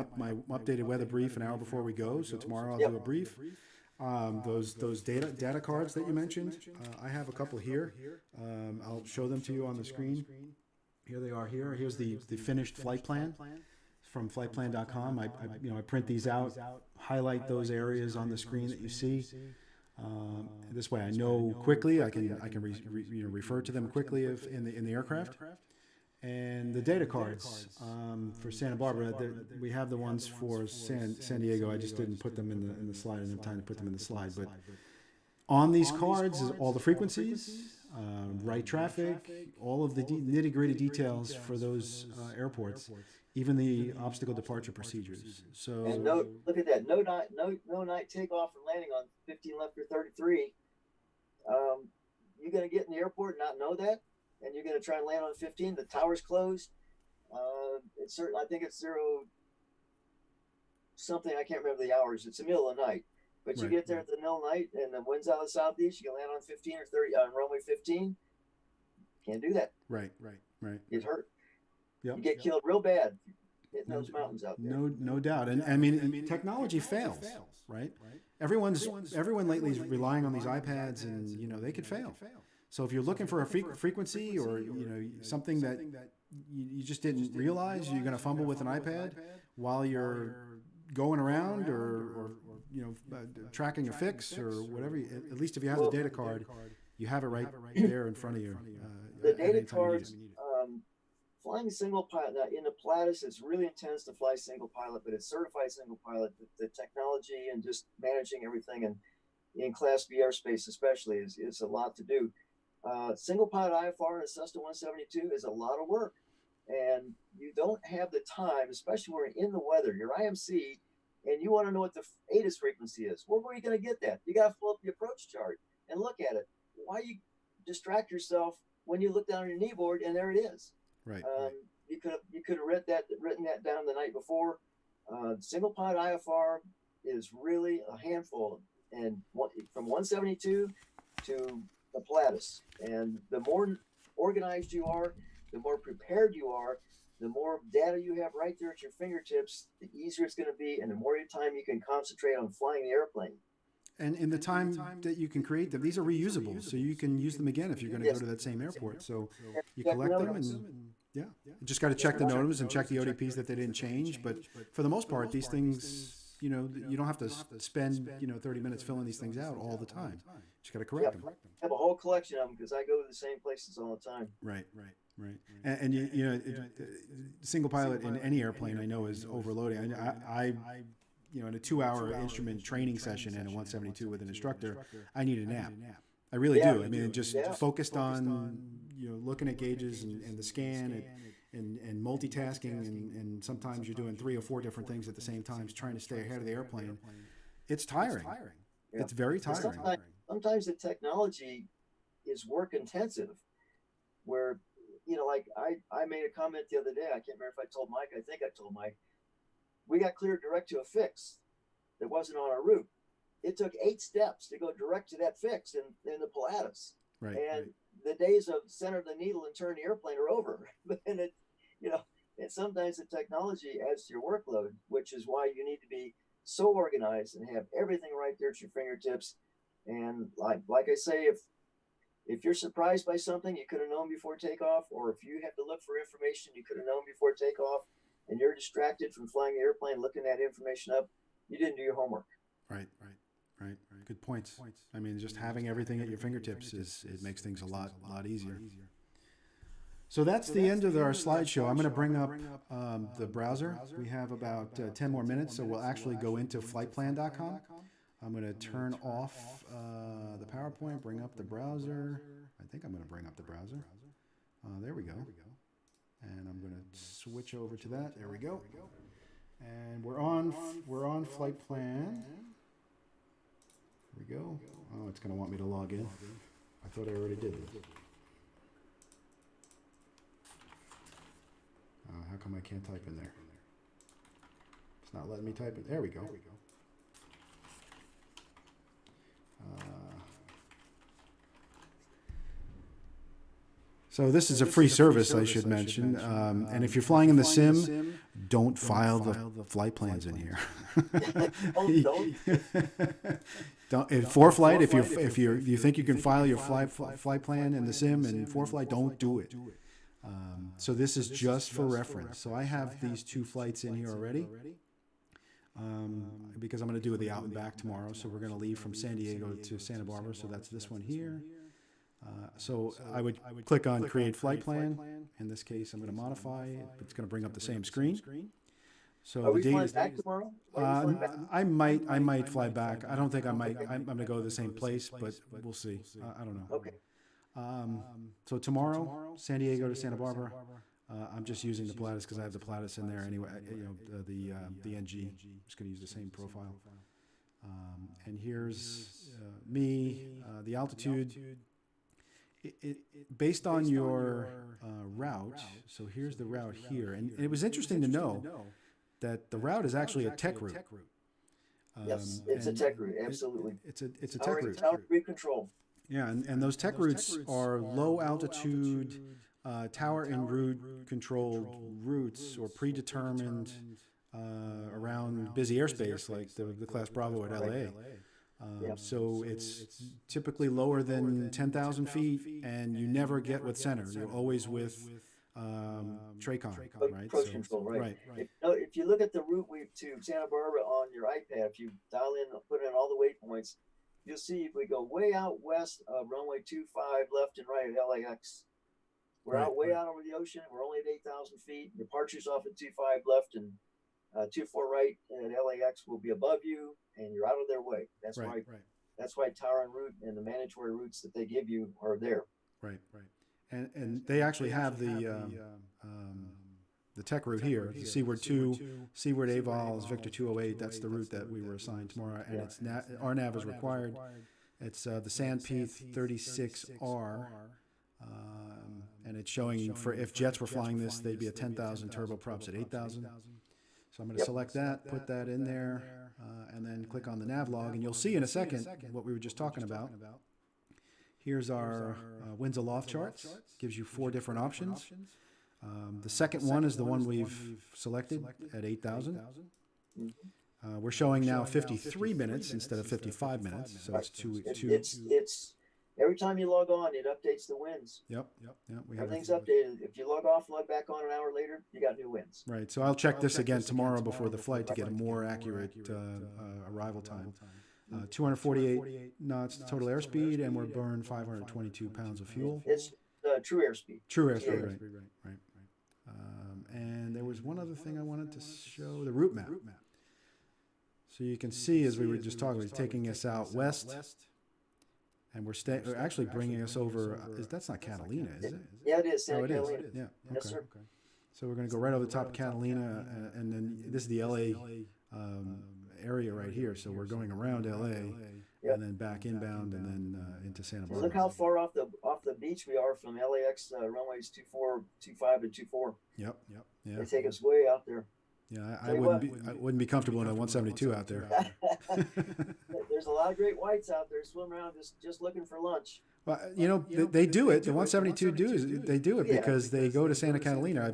updated weather brief an hour before we go. So tomorrow I'll do a brief. Those data cards that you mentioned, I have a couple here. I'll show them to you on the screen. Here they are. Here's the finished flight plan from flightplan.com. I print these out, highlight those areas on the screen that you see. This way, I know quickly. I can refer to them quickly if in the aircraft. And the data cards for Santa Barbara, we have the ones for San Diego. I just didn't put them in the slide. I didn't have time to put them in the slide. But on these cards is all the frequencies, right traffic, all of the nitty-gritty details for those airports, even the obstacle departure procedures. So and look at that. No night takeoff and landing on 15 left or 33. You're going to get in the airport and not know that? And you're going to try and land on 15. The tower's closed. It's certain. I think it's 0 something. I can't remember the hours. It's the middle of the night. But you get there at the middle of the night, and the wind's out of the southeast. You can land on 15 or 30 on runway 15. Can't do that. Right. Get hurt. Yep. You get killed real bad hitting those mountains out there. No doubt. And I mean, technology fails, right? Everyone lately is relying on these iPads, and they could fail. So if you're looking for a frequency or something that you just didn't realize, you're going to fumble with an iPad while you're going around or tracking a fix or whatever. At least if you have the data card, you have it right there in front of you. The data cards, flying single pilot. Now in the Pilatus, it's really intense to fly single pilot, but it's certified single pilot. The technology and just managing everything, and in Class B airspace especially, is a lot to do. Single pilot IFR in a Cessna 172 is a lot of work, and you don't have the time, especially when you're in the weather. You're IMC, and you want to know what the ATIS frequency is. Where are you going to get that? You got to pull up the approach chart and look at it. Why you distract yourself when you look down on your knee board and there it is? Right. You could have written that down the night before. Single pilot IFR is really a handful, and from 172 to the Pilatus. And the more organized you are, the more prepared you are, the more data you have right there at your fingertips, the easier it's going to be, and the more time you can concentrate on flying the airplane. And in the time that you can create them, these are reusable, so you can use them again if you're going to go to that same airport. So you collect them, and you just got to check the NOTAMs and check the ODPs that they didn't change. But for the most part, these things, you don't have to spend 30 minutes filling these things out all the time. Just got to correct them. I have a whole collection of them because I go to the same places all the time. Right. And single pilot in any airplane I know is overloading. I in a 2-hour instrument training session in a 172 with an instructor, I need a nap. I really do. I mean, just focused on looking at gauges and the scan and multitasking, and sometimes you're doing 3 or 4 different things at the same time, trying to stay ahead of the airplane. It's tiring. It's very tiring. Sometimes the technology is work intensive, where like I made a comment the other day. I can't remember if I told Mike. I think I told Mike. We got cleared direct to a fix that wasn't on our route. It took 8 steps to go direct to that fix in the Pilatus. Right. And the days of center the needle and turn the airplane are over. And and sometimes the technology adds to your workload, which is why you need to be so organized and have everything right there at your fingertips. And like I say, if you're surprised by something you could have known before takeoff, or if you have to look for information you could have known before takeoff, and you're distracted from flying the airplane, looking that information up, you didn't do your homework. Right. Good points. I mean, just having everything at your fingertips it makes things a lot easier. So that's the end of our slideshow. I'm going to bring up the browser. We have about 10 more minutes, so we'll actually go into flightplan.com. I'm going to turn off the PowerPoint, bring up the browser. I think I'm going to bring up the browser. There we go. And I'm going to switch over to that. There we go. And we're on flight plan. Here we go. Oh, it's going to want me to log in. I thought I already did this. How come I can't type in there? It's not letting me type it. There we go. So this is a free service, I should mention. And if you're flying in the sim, don't file the flight plans in here. Don't in ForeFlight. If you think you can file your flight plan in the sim and ForeFlight, don't do it. So this is just for reference. So I have these 2 flights in here already. Because I'm going to do the out and back tomorrow. So we're going to leave from San Diego to Santa Barbara. So that's this one here. So I would click on Create Flight Plan. In this case, I'm going to modify it. It's going to bring up the same screen. So are we flying back tomorrow? I might fly back. I don't think I might. I'm going to go to the same place, but we'll see. I don't know. Okay. So tomorrow, San Diego to Santa Barbara. I'm just using the Pilatus because I have the Pilatus in there anyway. The NG. I'm just going to use the same profile. And here's me. The altitude. Based on your route. So here's the route here, and it was interesting to know that the route is actually a tech route. Yes, it's a tech route. Absolutely. It's a tech route. Tower control. Yeah, and those tech routes are low altitude, tower en route controlled routes or predetermined around busy airspace like the Class Bravo at LA. So it's typically lower than 10,000 feet, and you never get with center. You're always with TRACON, right? Approach control, right. If you look at the route to Santa Barbara on your iPad, if you dial in, put in all the waypoints, you'll see if we go way out west of runway 25 left and right at LAX. We're way out over the ocean. We're only at 8,000 feet. Departure's off at 25 left and 24 right at LAX will be above you, and you're out of their way. That's why tower en route and the mandatory routes that they give you are there. Right. And they actually have the tech route here. The Seaward 2, Seaward Avals, Victor 208. That's the route that we were assigned tomorrow, and it's our nav is required. It's the Sandpeith 36R, and it's showing for if jets were flying this, they'd be at 10,000 turboprops at 8,000. So I'm going to select that, put that in there, and then click on the nav log, and you'll see in a second what we were just talking about. Here's our winds aloft charts. Gives you 4 different options. The second one is the one we've selected at 8,000. We're showing now 53 minutes instead of 55 minutes, so it's two. It's every time you log on, it updates the winds. Yep. Everything's updated. If you log off, log back on an hour later, you got new winds. Right. So I'll check this again tomorrow before the flight to get a more accurate arrival time. 248 knots total airspeed, and we're burning 522 pounds of fuel. It's true airspeed. True airspeed, right. And there was one other thing I wanted to show, the route map. So you can see, as we were just talking, it's taking us out west, and we're actually bringing us over. That's not Catalina, is it? Yeah, it is. Oh, it is. Catalina. Yeah. Yes, sir. Okay. So we're going to go right over the top of Catalina, and then this is the LA area right here. So we're going around LA, and then back inbound, and then into Santa Barbara. Look how far off the beach we are from LAX runways 24, 25, and 24. Yep. Yeah. They take us way out there. Yeah, Tell you what, I wouldn't be comfortable in a 172 out there. there's a lot of great whites out there swimming around just looking for lunch. Well, they do it. The 172 they do it Yeah. because they go to Santa Catalina.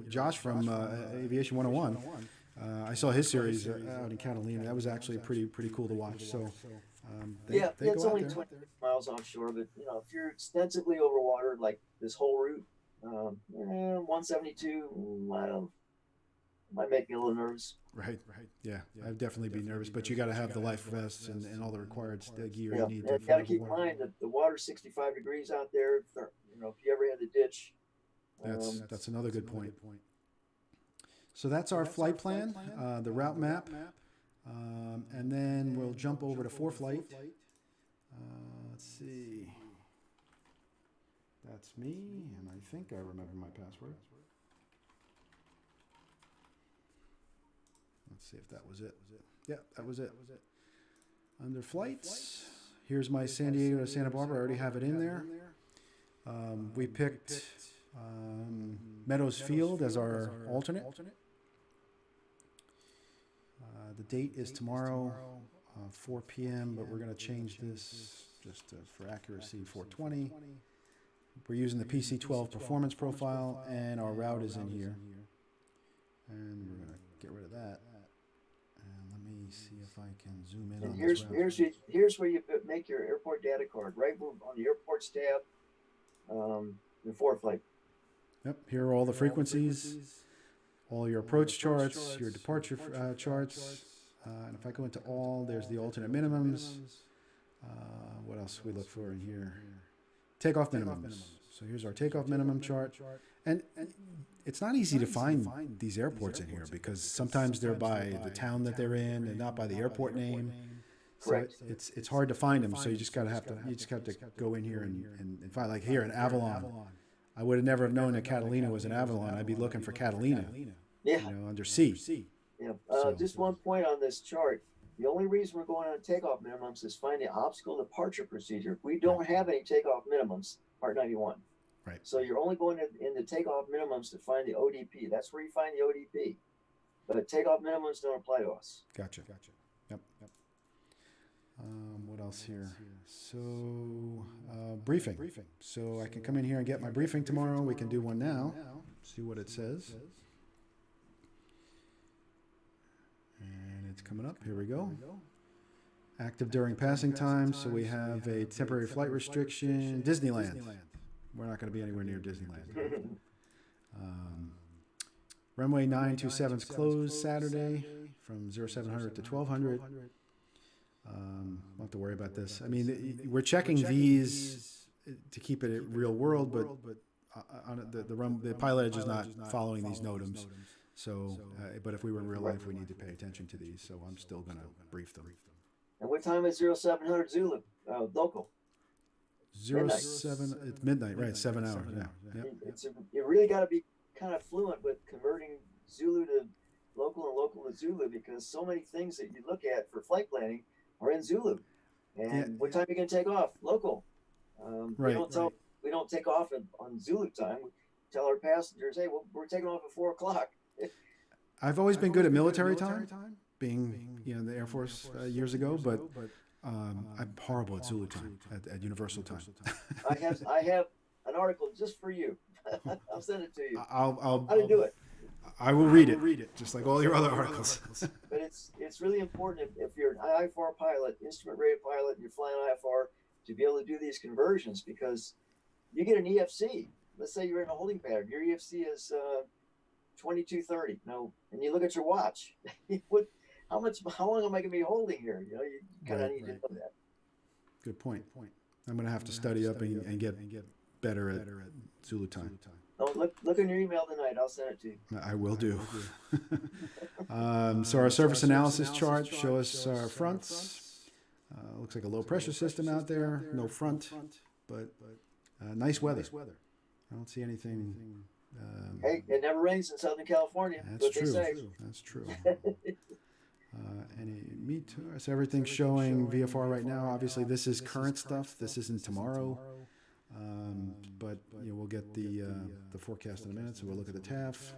Josh from Aviation 101. I saw his series out in Catalina. That was actually pretty cool to watch. So, they it's go only out there. 20 miles offshore, but if you're extensively over water like this whole route, 172, might make me a little nervous. Right. Yeah, I'd definitely be nervous, but you got to have the life vests and all the required gear Yeah, you need. and you got to keep in mind that the water's 65 degrees out there. If you ever had the ditch, That's another good point. So that's our flight plan, the route map, and then we'll jump over to ForeFlight. Let's see. That's me, and I think I remember my password. Let's see if that was it. Yeah, that was it. Under flights, here's my San Diego to Santa Barbara. I already have it in there. We picked Meadows Field as our alternate. The date is tomorrow, 4 p.m., but we're going to change this just for accuracy, 4:20. We're using the PC-12 performance profile, and our route is in here. And we're going to get rid of that. And let me see if I can zoom in on this route. Here's where you make your airport data card, right on the airports tab, in ForeFlight. Yep, here are all the frequencies, all your approach charts, your departure charts. And if I go into all, there's the alternate minimums. What else we look for in here? Takeoff minimums. So here's our takeoff minimum chart. And it's not easy to find these airports in here because sometimes they're by the town that they're in and not by the airport name. Correct. So it's hard to find them. So you just have to go in here and find, like here in Avalon. I would have never known that Catalina was in Avalon. I'd be looking for Catalina. Yeah. Under C. Yeah. Just one point on this chart. The only reason we're going on takeoff minimums is find the obstacle departure procedure. We don't have any takeoff minimums, Part 91. Right. So you're only going in the takeoff minimums to find the ODP. That's where you find the ODP. But takeoff minimums don't apply to us. Gotcha. Yep. What else here? So, briefing. So I can come in here and get my briefing tomorrow. We can do one now. See what it says. And it's coming up. Here we go. Active during passing time. So we have a temporary flight restriction. Disneyland. We're not going to be anywhere near Disneyland. Runway 927 is closed Saturday from 0700 to 1200. Don't have to worry about this. I mean, we're checking these to keep it real world, but the PilotEdge is not following these NOTAMs. So, but if we were in real life, we need to pay attention to these. So I'm still going to brief them. And what time is 0700 Zulu local? 07. It's midnight, right? 7 hours. Yeah. You really got to be kind of fluent with converting Zulu to local and local to Zulu because so many things that you look at for flight planning are in Zulu. And what time are you going to take off? Local. Right. We don't take off on Zulu time. We tell our passengers, hey, we're taking off at 4 o'clock. I've always been good at military time, being in the Air Force years ago, but I'm horrible at Zulu time, at Universal time. I have an article just for you. I'll send it to you. How to do it. I will read it, just like all your other articles. But it's really important if you're an IFR pilot, instrument rated pilot, and you're flying IFR to be able to do these conversions because you get an EFC. Let's say you're in a holding pattern. Your EFC is 2230. And you look at your watch. How long am I going to be holding here? You kind of need to know that. Good point. I'm going to have to study up and get better at Zulu time. Oh, look in your email tonight. I'll send it to you. I will do. So our surface analysis chart shows our fronts. Looks like a low pressure system out there. No front, but nice weather. I don't see anything. Hey, it never rains in Southern California. That's true. That's true. So everything's showing VFR right now. Obviously, this is current stuff. This isn't tomorrow. But we'll get the forecast in a minute. So we'll look at the TAF.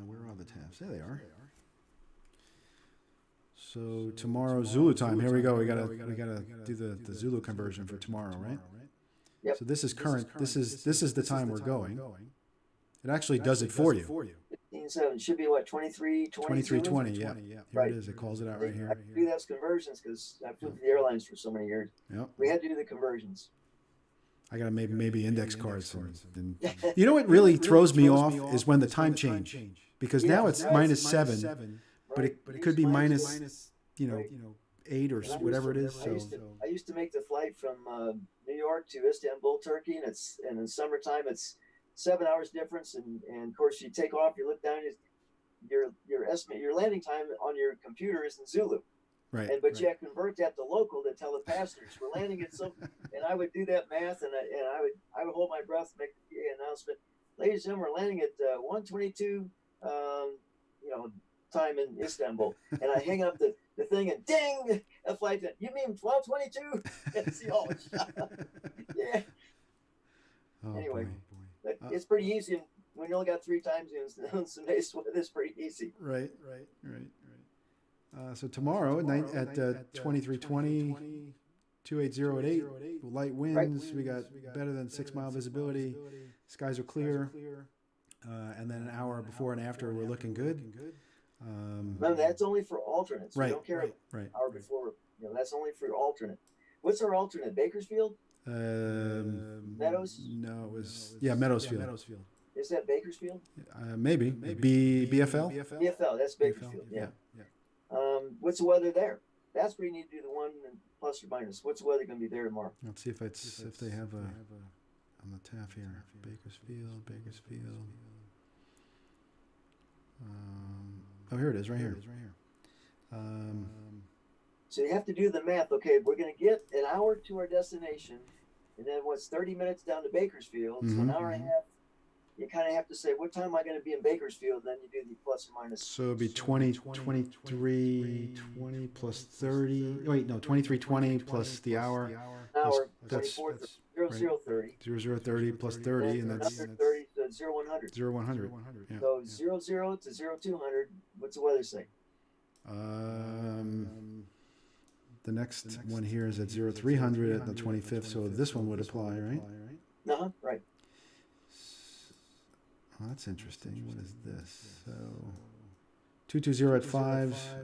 Where are the TAFs? There they are. So tomorrow Zulu time. Here we go. We gotta do the Zulu conversion for tomorrow, right? Yep. So this is current. This is the time we're going. It actually does it for you. 15:07 should be what 23:20. 23:20. Yeah. Here Right. it is. It calls it out right here. I do those conversions because I flew for the airlines for so many years. Yep. We had to do the conversions. I gotta maybe index cards. And you know what really throws me off is when the time change, because now it's -7, but it could be minus 8 or whatever it is. So I used to make the flight from New York to Istanbul, Turkey, and in summertime it's 7 hours difference, and of course you take off, you look down, your estimate, your landing time on your computer is in Zulu, right. But you have to convert that to local to tell the passengers we're landing at some, and I would do that math, and I would hold my breath, make the announcement, ladies and gentlemen, we're landing at 1:22, time in Istanbul, and I hang up the thing and ding, a flight. You mean 12:22? It's the old shot. Yeah. Oh, anyway. boy. It's pretty easy, and when you only got 3 time zones on some days, it's pretty easy. Right. So tomorrow at 23:20, 280 at 8, light winds. Right. We got better than 6 mile visibility. Skies are clear. And then an hour before and after, we're looking good. Remember, that's only for alternates. Right. We don't care Right. Hour before. That's only for alternate. What's our alternate? Bakersfield? Meadows? No, it was Meadowsfield. Is that Bakersfield? Maybe. BFL? BFL, that's Bakersfield. Yeah. What's the weather there? That's where you need to do the one and plus or minus. What's the weather going to be there tomorrow? Let's see if they have on the TAF here. Bakersfield. Here it is, right here. So you have to do the math. Okay, we're going to get an hour to our destination, and then 30 minutes down to Bakersfield. So an hour and a half. You kind of have to say, what time am I going to be in Bakersfield? Then you do the plus or minus. So it'd be 23:20 plus 30. Wait, no, 23:20 plus the hour. An hour, 24, 00:30. 00:30 plus 30, and that's 30 to 0100. 0100. Yeah. So 00 to 0200. What's the weather say? The next one here is at 0300 at the 25th, so this one would apply, right? Right. Oh, that's interesting. What is this? So 220 at 5,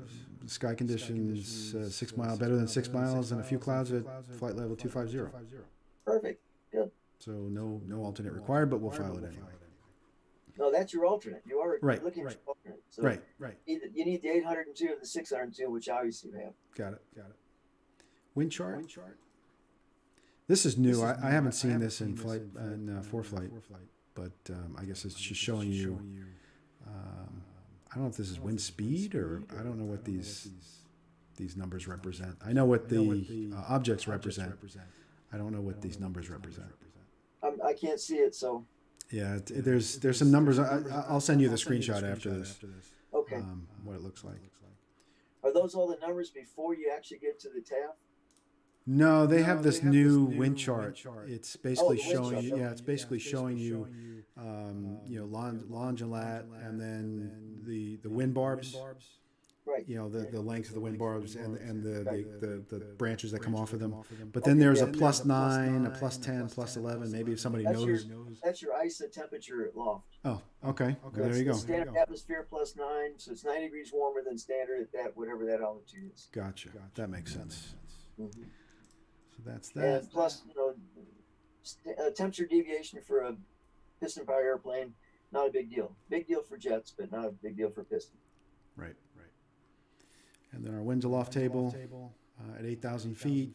sky conditions 6 mile, better than 6 miles, and a few clouds at flight level 250. Perfect. Good. So no alternate required, but we'll file it anyway. No, that's your alternate. You are looking for alternate. So right. You need the 802 and the 602, which obviously you have. Got it. Wind chart. This is new. I haven't seen this in flight in ForeFlight, but I guess it's just showing you. I don't know if this is wind speed or I don't know what these numbers represent. I know what the objects represent. I don't know what these numbers represent. I can't see it, so. Yeah, there's some numbers. I'll send you the screenshot after this. Okay. What it looks like. Are those all the numbers before you actually get to the TAF? No, they have this new wind chart. It's basically showing you. Yeah, it's basically showing you, longe and lat, and then the wind barbs. Right. The length of the wind barbs and the branches that come off of them. But then there's a +9, a +10, +11. Maybe if somebody knows. That's your ISA temperature at loft. Oh, okay. There you go. Standard atmosphere +9, so it's 9 degrees warmer than standard at that, whatever that altitude is. Gotcha. That makes sense. Mm-hmm. So that's that. And plus, temperature deviation for a piston-powered airplane, not a big deal. Big deal for jets, but not a big deal for piston. Right. And then our winds aloft table at 8,000 feet.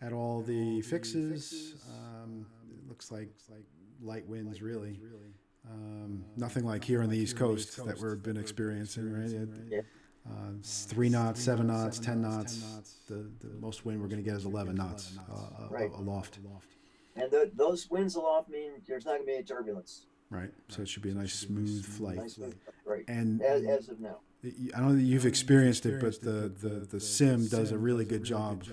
At all the fixes, it looks like light winds really. Nothing like here on the East Coast that we've been experiencing, right? 3 knots, 7 knots, 10 knots. The most wind we're going to get is 11 knots aloft. And those winds aloft mean there's not going to be any turbulence. Right. So it should be a nice smooth flight. Right. And as of now. I don't know that you've experienced it, but the sim does a really good job,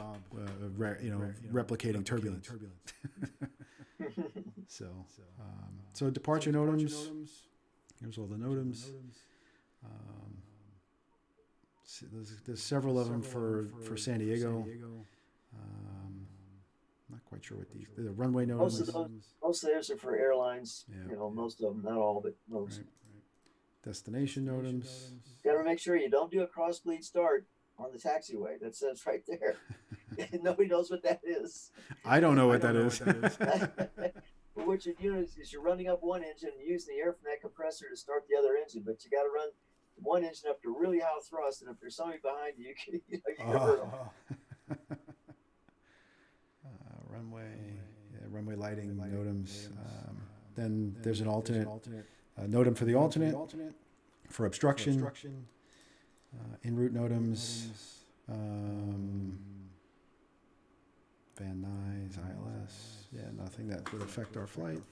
replicating turbulence. So, so departure NOTAMs. Here's all the NOTAMs. There's several of them for San Diego. Not quite sure what the runway NOTAMs. Most of those are for airlines. Yeah. Most of them, not all, but most. Right. Destination NOTAMs. Got to make sure you don't do a cross bleed start on the taxiway. That says right there. Nobody knows what that is. I don't know what that is. But what you're doing is you're running up one engine and using the air from that compressor to start the other engine, but you got to run one engine up to really high thrust, and if there's somebody behind you, you can hurt them. Runway lighting NOTAMs. Then there's an alternate NOTAM for the alternate, for obstruction, en route NOTAMs, Van Nuys, ILS. Yeah, nothing that would affect our flight.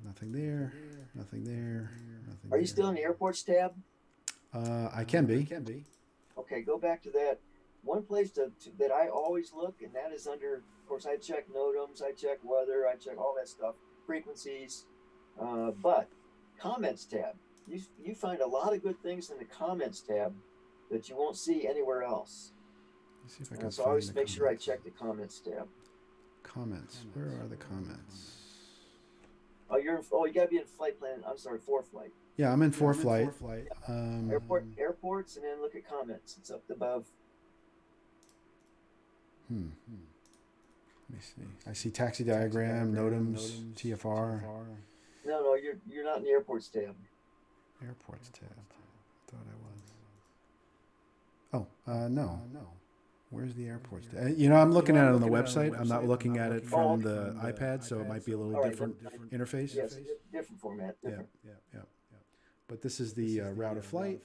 Nothing there. Nothing there. Nothing. Are you still in the airports tab? I can be. Okay, go back to that. One place that I always look, and that is under, of course, I check NOTAMs, I check weather, I check all that stuff, frequencies, but comments tab. You find a lot of good things in the comments tab that you won't see anywhere else. Let's see if I can So I always make sure I check the comments tab. Comments. Where are the comments? Oh, you gotta be in flight plan. I'm sorry, ForeFlight. Yeah, I'm in ForeFlight. Airports, and then look at comments. It's up above. Let me see. I see taxi diagram, NOTAMs, TFR. No, you're not in the airports tab. Airports tab. I thought I was. Oh, no. Where's the airports tab? I'm looking at it on the website. I'm not looking at it from the iPad, so it might be a little different interface. Yes, different format. Different. Yeah. But this is the route of flight.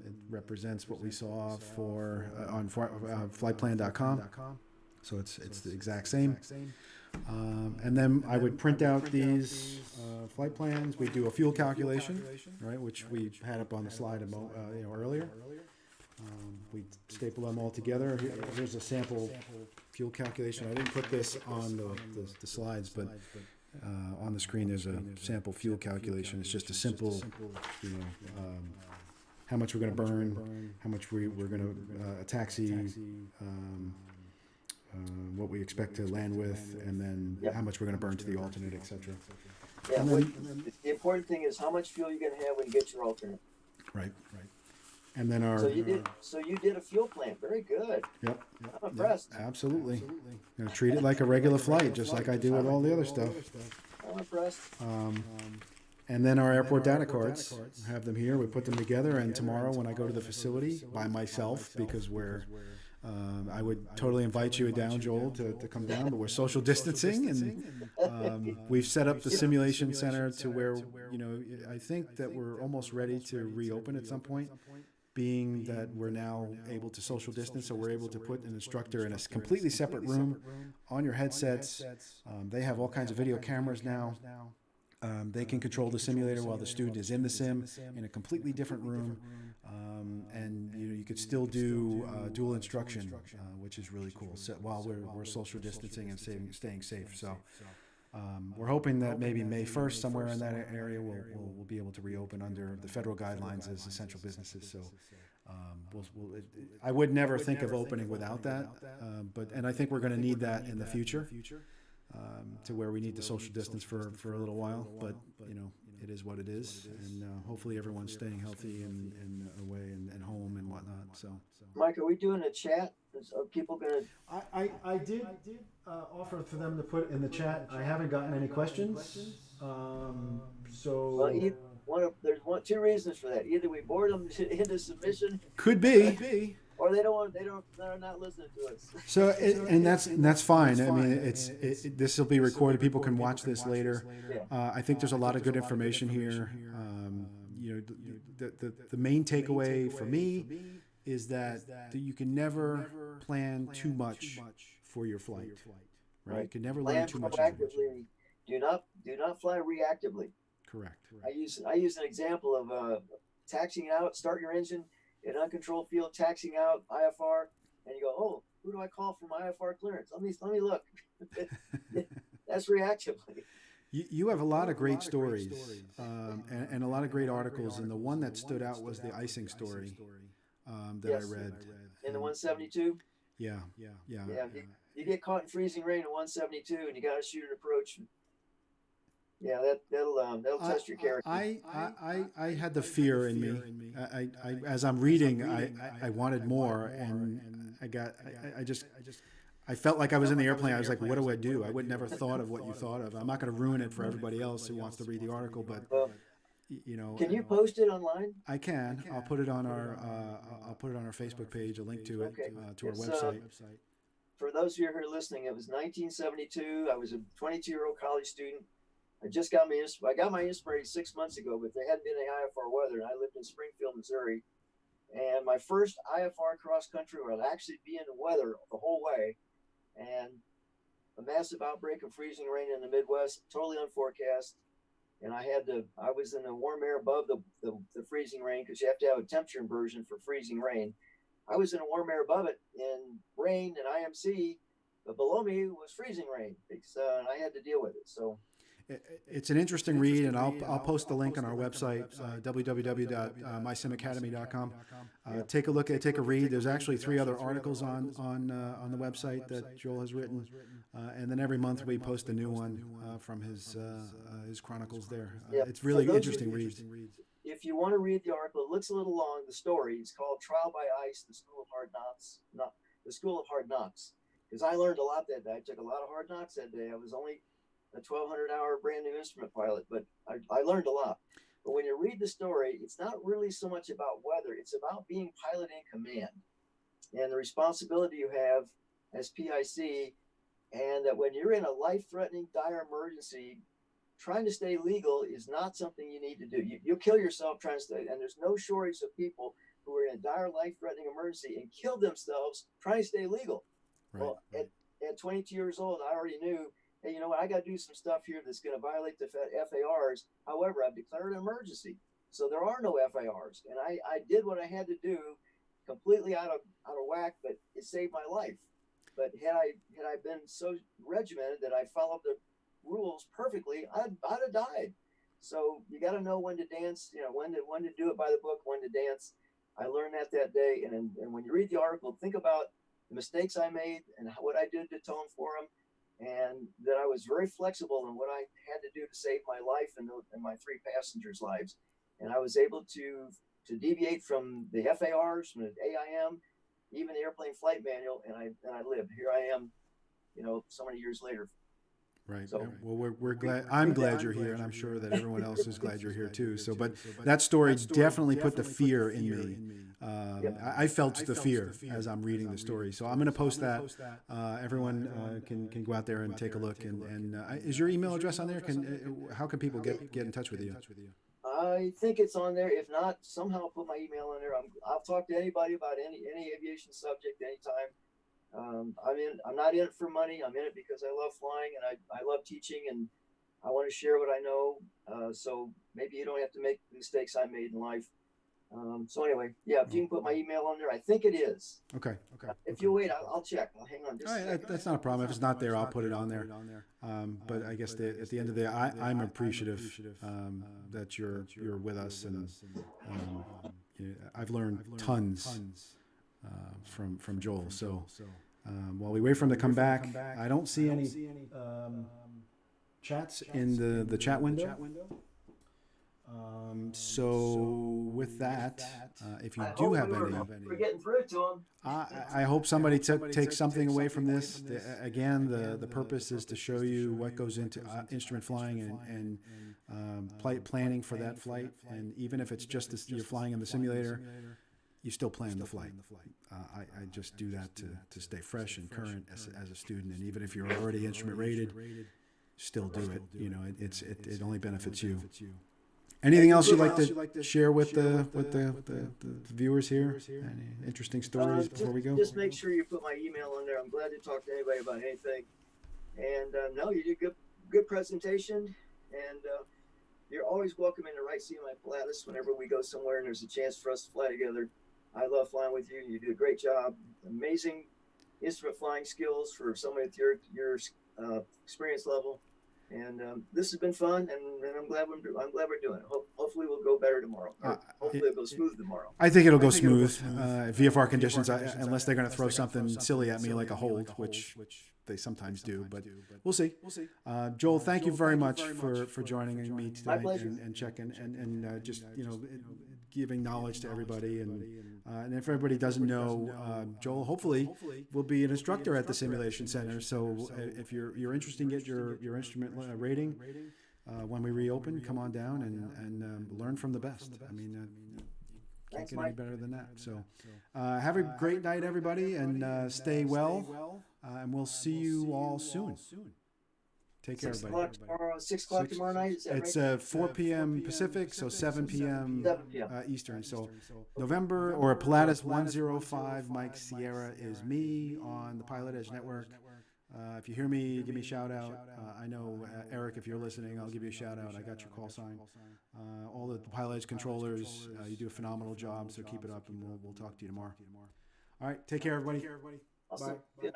It represents what we saw for on flightplan.com. So it's the exact same. And then I would print out these flight plans. We do a fuel calculation, right, which we had up on the slide earlier. We staple them all together. Here's a sample fuel calculation. I didn't put this on the slides, but on the screen there's a sample fuel calculation. It's just a simple, how much we're going to burn, how much we're going to taxi, what we expect to land with, and then how much we're going to burn to the alternate, etc. Yeah, the important thing is how much fuel you're going to have when you get your alternate. Right. And then our. So you did a fuel plan. Very good. Yep. I'm impressed. Yep, absolutely. Treat it like a regular flight, just like I do with all the other stuff. I'm impressed. And then our airport data cards, have them here. We put them together, and tomorrow when I go to the facility by myself, because I would totally invite you down, Joel, to come down, but we're social distancing, and we've set up the simulation center to where, I think that we're almost ready to reopen at some point, being that we're now able to social distance, so we're able to put an instructor in a completely separate room on your headsets. They have all kinds of video cameras now. They can control the simulator while the student is in the sim in a completely different room, and you could still do dual instruction, which is really cool. So while we're social distancing and staying safe, so we're hoping that maybe May 1st, somewhere in that area, we'll be able to reopen under the federal guidelines as essential businesses. So I would never think of opening without that, and I think we're going to need that in the future. To where we need the social distance for a little while, but it is what it is, and hopefully everyone's staying healthy and away and home and whatnot. So, Mike, are we doing a chat? Are people gonna? I did offer for them to put in the chat. I haven't gotten any questions. So there's two reasons for that. Either we bored them into submission. Could be. Or they're not listening to us. So and that's fine. I mean, this will be recorded. People can watch this later. I think there's a lot of good information here. The main takeaway for me is that you can never plan too much for your flight. Right? You can never learn too much. Do not fly reactively. Correct. I use an example of taxiing out, start your engine in uncontrolled field, taxiing out, IFR, and you go, oh, who do I call for my IFR clearance? Let me look. That's reactively. You have a lot of great stories, and a lot of great articles, and the one that stood out was the icing story that I Yes, read. in the 172. Yeah, yeah, yeah. Yeah, you get caught in freezing rain in 172, and you got to shoot an approach. Yeah, that'll test your character. I had the fear in me. As I'm reading, I wanted more, and I felt like I was in the airplane. I was like, what do I do? I would never thought of what you thought of. I'm not going to ruin it for everybody else who wants to read the article, but Can you post it online? I can. I'll put it on our Facebook page, a link to it, Okay. to our website. For those of you who are listening, it was 1972. I was a 22-year-old college student. I got my inspiration 6 months ago, but there hadn't been any IFR weather, and I lived in Springfield, Missouri. And my first IFR cross country, where I'd actually be in the weather the whole way, and a massive outbreak of freezing rain in the Midwest, totally unforecast. And I was in the warm air above the freezing rain, because you have to have a temperature inversion for freezing rain. I was in a warm air above it in rain and IMC, but below me was freezing rain, and I had to deal with it. So it's an interesting read, and I'll post the link on our website, www.mysimacademy.com. Take a look at it, take a read. There's actually 3 other articles on the website that Joel has written, and then every month we post a new one from his chronicles there. It's really interesting read. If you want to read the article, it looks a little long. The story is called "Trial by Ice: The School of Hard Knocks." The School of Hard Knocks, because I learned a lot that day. I took a lot of hard knocks that day. I was only a 1,200-hour brand new instrument pilot, but I learned a lot. But when you read the story, it's not really so much about weather. It's about being pilot in command and the responsibility you have as PIC, and that when you're in a life-threatening, dire emergency, trying to stay legal is not something you need to do. You'll kill yourself trying to stay, and there's no shortage of people who are in a dire, life-threatening emergency and kill themselves trying to stay legal. Right. Well, at 22 years old, I already knew, hey, you know what? I got to do some stuff here that's going to violate the FARs. However, I've declared an emergency, so there are no FARs, and I did what I had to do, completely out of whack, but it saved my life. But had I been so regimented that I followed the rules perfectly, I'd have died. So you got to know when to dance, when to do it by the book, when to dance. I learned that day, and when you read the article, think about the mistakes I made and what I did to atone for them, and that I was very flexible in what I had to do to save my life and my 3 passengers' lives. And I was able to deviate from the FARs, from the AIM, even the airplane flight manual, and I lived. Here I am, so many years later. Right. So, well, we're glad. I'm glad you're here, and I'm sure that everyone else is glad you're here too. So, but that story definitely put the fear in me. I felt the fear as I'm reading the story. So I'm going to post that. Everyone can go out there and take a look. And is your email address on there? How can people get in touch with you? I think it's on there. If not, somehow put my email on there. I'll talk to anybody about any aviation subject anytime. I'm not in it for money. I'm in it because I love flying and I love teaching, and I want to share what I know. So maybe you don't have to make the mistakes I made in life. So anyway, if you can put my email on there, I think it is. Okay. If you wait, I'll check. I'll hang on just a second. That's not a problem. If it's not there, I'll put it on there. But I guess at the end of the day, I'm appreciative that you're with us, and I've learned tons from Joel. So while we wait for him to come back, I don't see any chats in the chat window. So with that, if you do have any, we're getting through to them. I hope somebody takes something away from this. Again, the purpose is to show you what goes into instrument flying and planning for that flight. And even if it's just you're flying in the simulator, you still plan the flight. I just do that to stay fresh and current as a student. And even if you're already instrument rated, still do it. It only benefits you. Anything else you'd like to share with the viewers here? Any interesting stories before we go? Just make sure you put my email on there. I'm glad to talk to anybody about anything. And no, you did good presentation. And you're always welcome in the right seat of my Pilatus whenever we go somewhere and there's a chance for us to fly together. I love flying with you. You do a great job. Amazing instrument flying skills for somebody with your experience level. And this has been fun, and I'm glad we're doing it. Hopefully, we'll go better tomorrow. Or hopefully, it'll go smooth tomorrow. I think it'll go smooth. VFR conditions, unless they're going to throw something silly at me like a hold, which they sometimes do, but we'll see. Joel, thank you very much for joining me My today pleasure. and checking and just giving knowledge to everybody. And if everybody doesn't know, Joel hopefully will be an instructor at the simulation center. So if you're interested in get your instrument rating. When we reopen, come on down and learn from the best. I mean, can't get any better than that. So have a great night, everybody, and stay well. And we'll see you all soon. Take care, everybody. 6 o'clock tomorrow night, is that It's right? 4 p.m. Pacific, so 7 p.m. 7 p.m. Eastern. So November, or Pilatus 105 Mike Sierra is me on the PilotEdge Network. If you hear me, give me a shout out. I know, Eric, if you're listening, I'll give you a shout out. I got your call sign. All the PilotEdge controllers, you do a phenomenal job, so keep it up, and we'll talk to you tomorrow. All right, take care, everybody. Awesome. Bye. Yeah.